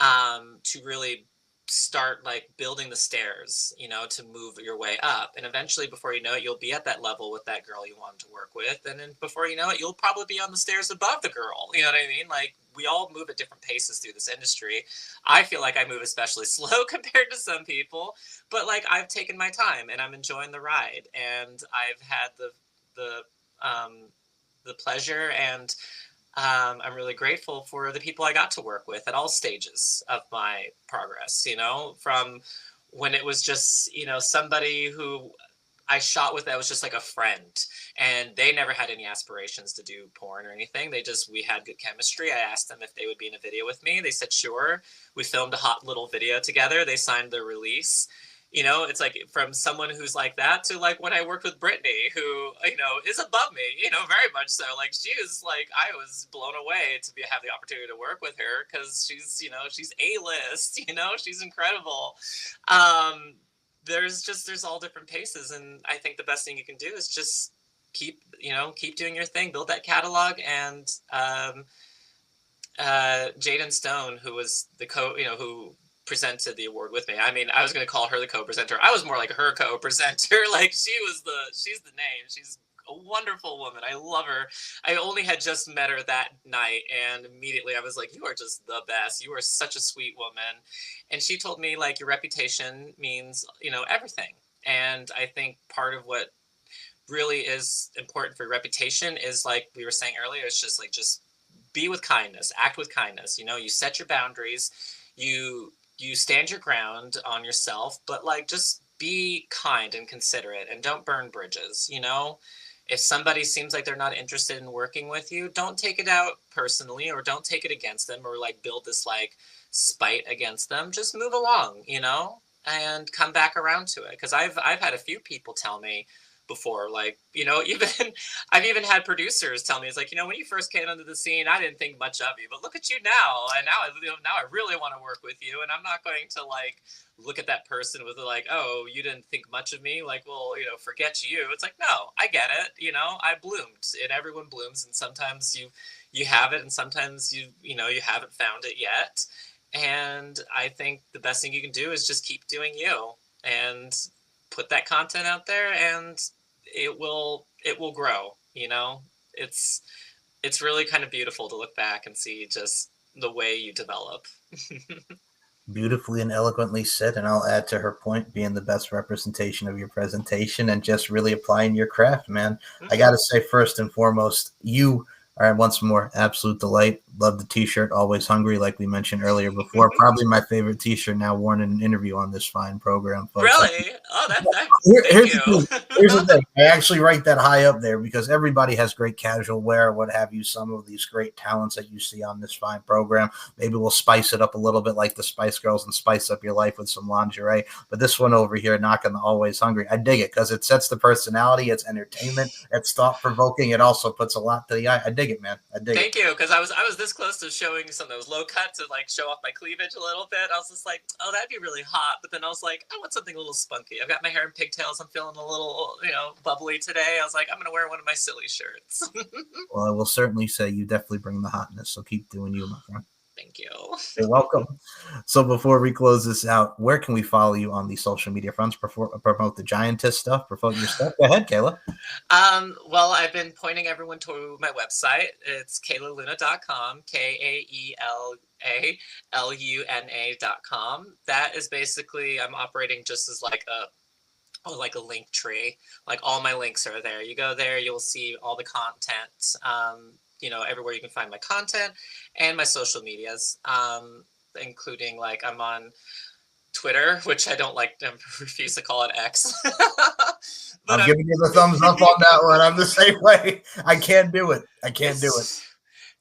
to really start like building the stairs, to move your way up. And eventually, before you know it, you'll be at that level with that girl you wanted to work with. And then before you know it, you'll probably be on the stairs above the girl. You know what I mean? Like we all move at different paces through this industry. I feel like I move especially slow compared to some people, but like I've taken my time and I'm enjoying the ride. And I've had the um, the pleasure, and I'm really grateful for the people I got to work with at all stages of my progress. From when it was just somebody who I shot with that was just like a friend, and they never had any aspirations to do porn or anything. We had good chemistry. I asked them if they would be in a video with me. They said sure. We filmed a hot little video together. They signed their release. It's like from someone who's like that to like when I worked with Brittany, who, is above me, very much so. Like she was like, I was blown away to have the opportunity to work with her because she's A-list, she's incredible. There's all different paces. And I think the best thing you can do is just keep doing your thing, build that catalog. And Jaden Stone, who was who presented the award with me. I mean, I was going to call her the co-presenter. I was more like her co-presenter. Like she's the name. She's a wonderful woman. I love her. I only had just met her that night, and immediately I was like, you are just the best. You are such a sweet woman. And she told me like your reputation means, everything. And I think part of what really is important for your reputation is like we were saying earlier, it's just be with kindness, act with kindness. You set your boundaries, you stand your ground on yourself, but like just be kind and considerate and don't burn bridges. If somebody seems like they're not interested in working with you, don't take it out personally or don't take it against them or like build this like spite against them. Just move along, and come back around to it. Because I've had a few people tell me before, like, even I've even had producers tell me, it's like, when you first came into the scene, I didn't think much of you, but look at you now, and now I really want to work with you, and I'm not going to like look at that person with like, oh, you didn't think much of me, like, well, forget you. It's like, no, I get it. I bloomed, and everyone blooms, and sometimes you have it, and sometimes you haven't found it yet. And I think the best thing you can do is just keep doing you and put that content out there, and it will grow. It's really kind of beautiful to look back and see just the way you develop. Beautifully and eloquently said, and I'll add to her point, being the best representation of your presentation and just really applying your craft, man. I gotta say, first and foremost, you are once more absolute delight. Love the t-shirt, always hungry, like we mentioned earlier before. Probably my favorite t-shirt now worn in an interview on this fine program, folks. Really? Oh, thank here's you. here's the thing. I actually write that high up there because everybody has great casual wear, what have you. Some of these great talents that you see on this fine program. Maybe we'll spice it up a little bit like the Spice Girls and spice up your life with some lingerie. But this one over here, knocking the always hungry, I dig it because it sets the personality. It's entertainment. It's thought provoking. It also puts a lot to the eye. I dig it, man. I dig it. Thank you, because I was this close to showing some of those low cut to like show off my cleavage a little bit. I was just like, oh, that'd be really hot. But then I was like, I want something a little spunky. I've got my hair in pigtails. I'm feeling a little, bubbly today. I was like, I'm gonna wear one of my silly shirts. Well, I will certainly say you definitely bring the hotness. So keep doing you, my friend. Thank you. You're welcome. So before we close this out, where can we follow you on the social media fronts? Promote the Giantess stuff, promote your stuff. Go ahead, Kaela. Well, I've been pointing everyone to my website. It's kaelaluna.com, KAELALUNA.com. That is basically, I'm operating just as like a link tree. Like all my links are there. You go there, you'll see all the content. Everywhere you can find my content and my social medias, including like I'm on Twitter, which I don't like. I refuse to call it X. I'm giving you the thumbs up on that one. I'm the same way. I can't do it.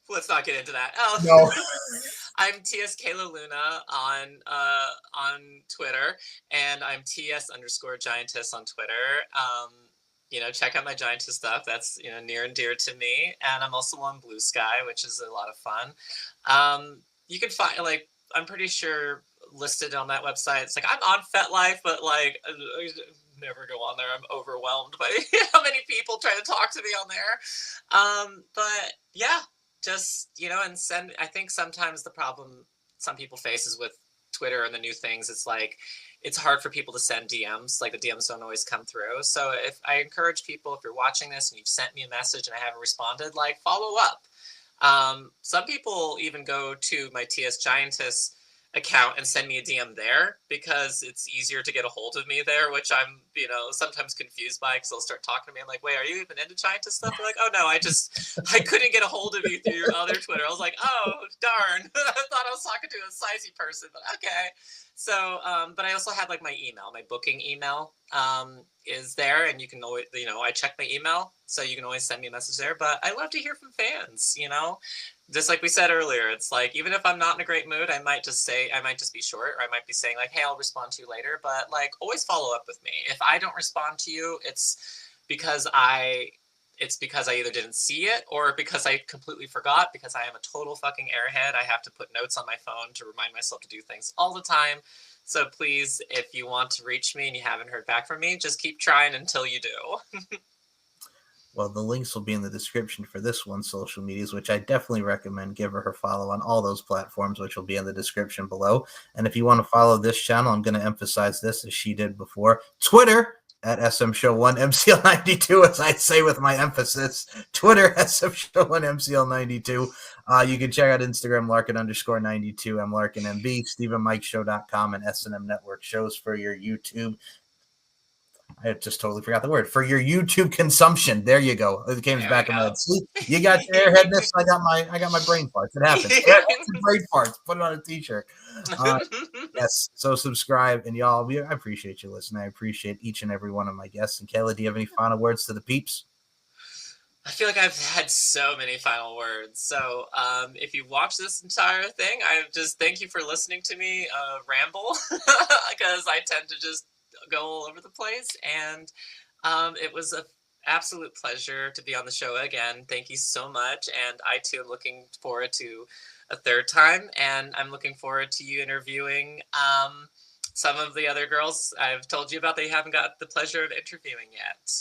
Let's not get into that. Oh, no. I'm TS Kaela Luna on Twitter, and I'm TS_Giantess on Twitter. Check out my Giantess stuff. That's near and dear to me. And I'm also on Blue Sky, which is a lot of fun. You can find I'm pretty sure listed on that website. It's like I'm on FetLife, but I never go on there. I'm overwhelmed by how many people try to talk to me on there. But yeah, just and send. I think sometimes the problem some people face is with Twitter and the new things. It's like it's hard for people to send DMs. Like the DMs don't always come through. So if I encourage people, if you're watching this and you've sent me a message and I haven't responded, follow up. Some people even go to my TS Giantess account and send me a DM there because it's easier to get a hold of me there, which I'm, sometimes confused by because they'll start talking to me. I'm like, wait, are you even into Giantess stuff? They're like, oh no, I couldn't get a hold of you through your other Twitter. I was like, oh, darn. I thought I was talking to a sizey person, but okay. So, but I also have my email, my booking email is there, and you can always, I check my email, so you can always send me a message there. But I love to hear from fans, just like we said earlier. It's like, even if I'm not in a great mood, I might just be short, or I might be saying hey, I'll respond to you later. But always follow up with me. If I don't respond to you, it's because I either didn't see it or because I completely forgot, because I am a total fucking airhead. I have to put notes on my phone to remind myself to do things all the time. So please, if you want to reach me and you haven't heard back from me, just keep trying until you do. Well, the links will be in the description for this one's social medias, which I definitely recommend. Give her follow on all those platforms, which will be in the description below. And if you want to follow this channel, I'm going to emphasize this as she did before. Twitter at SM Show 1 MCL92, as I say with my emphasis. Twitter SM Show 1 MCL92. You can check out Instagram Larkin_92, MLarkinMB, StephenMikeShow.com, and S&M Network shows for your YouTube. I just totally forgot the word. For your YouTube consumption. There you go. It came back in my head. See, you got your airheadness. I got my brain farts. It happens. Brain farts. Put it on a t-shirt. Yes. So subscribe, and y'all, I appreciate you listening. I appreciate each and every one of my guests. And Kaela, do you have any final words to the peeps? I feel like I've had so many final words. So if you watch this entire thing, I just thank you for listening to me ramble, because I tend to just go all over the place. And it was an absolute pleasure to be on the show again. Thank you so much. And I too am looking forward to a third time. And I'm looking forward to you interviewing some of the other girls I've told you about that you haven't got the pleasure of interviewing yet.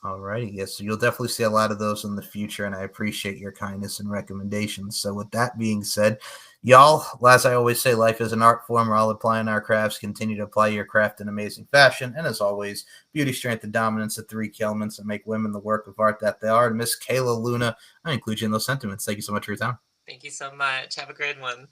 All righty. Yes, so you'll definitely see a lot of those in the future, and I appreciate your kindness and recommendations. So with that being said, y'all, as I always say, life is an art form. We're all applying our crafts. Continue to apply your craft in amazing fashion. And as always, beauty, strength, and dominance, the three key elements that make women the work of art that they are. And Miss Kaela Luna, I include you in those sentiments. Thank you so much for your time. Thank you so much. Have a great one.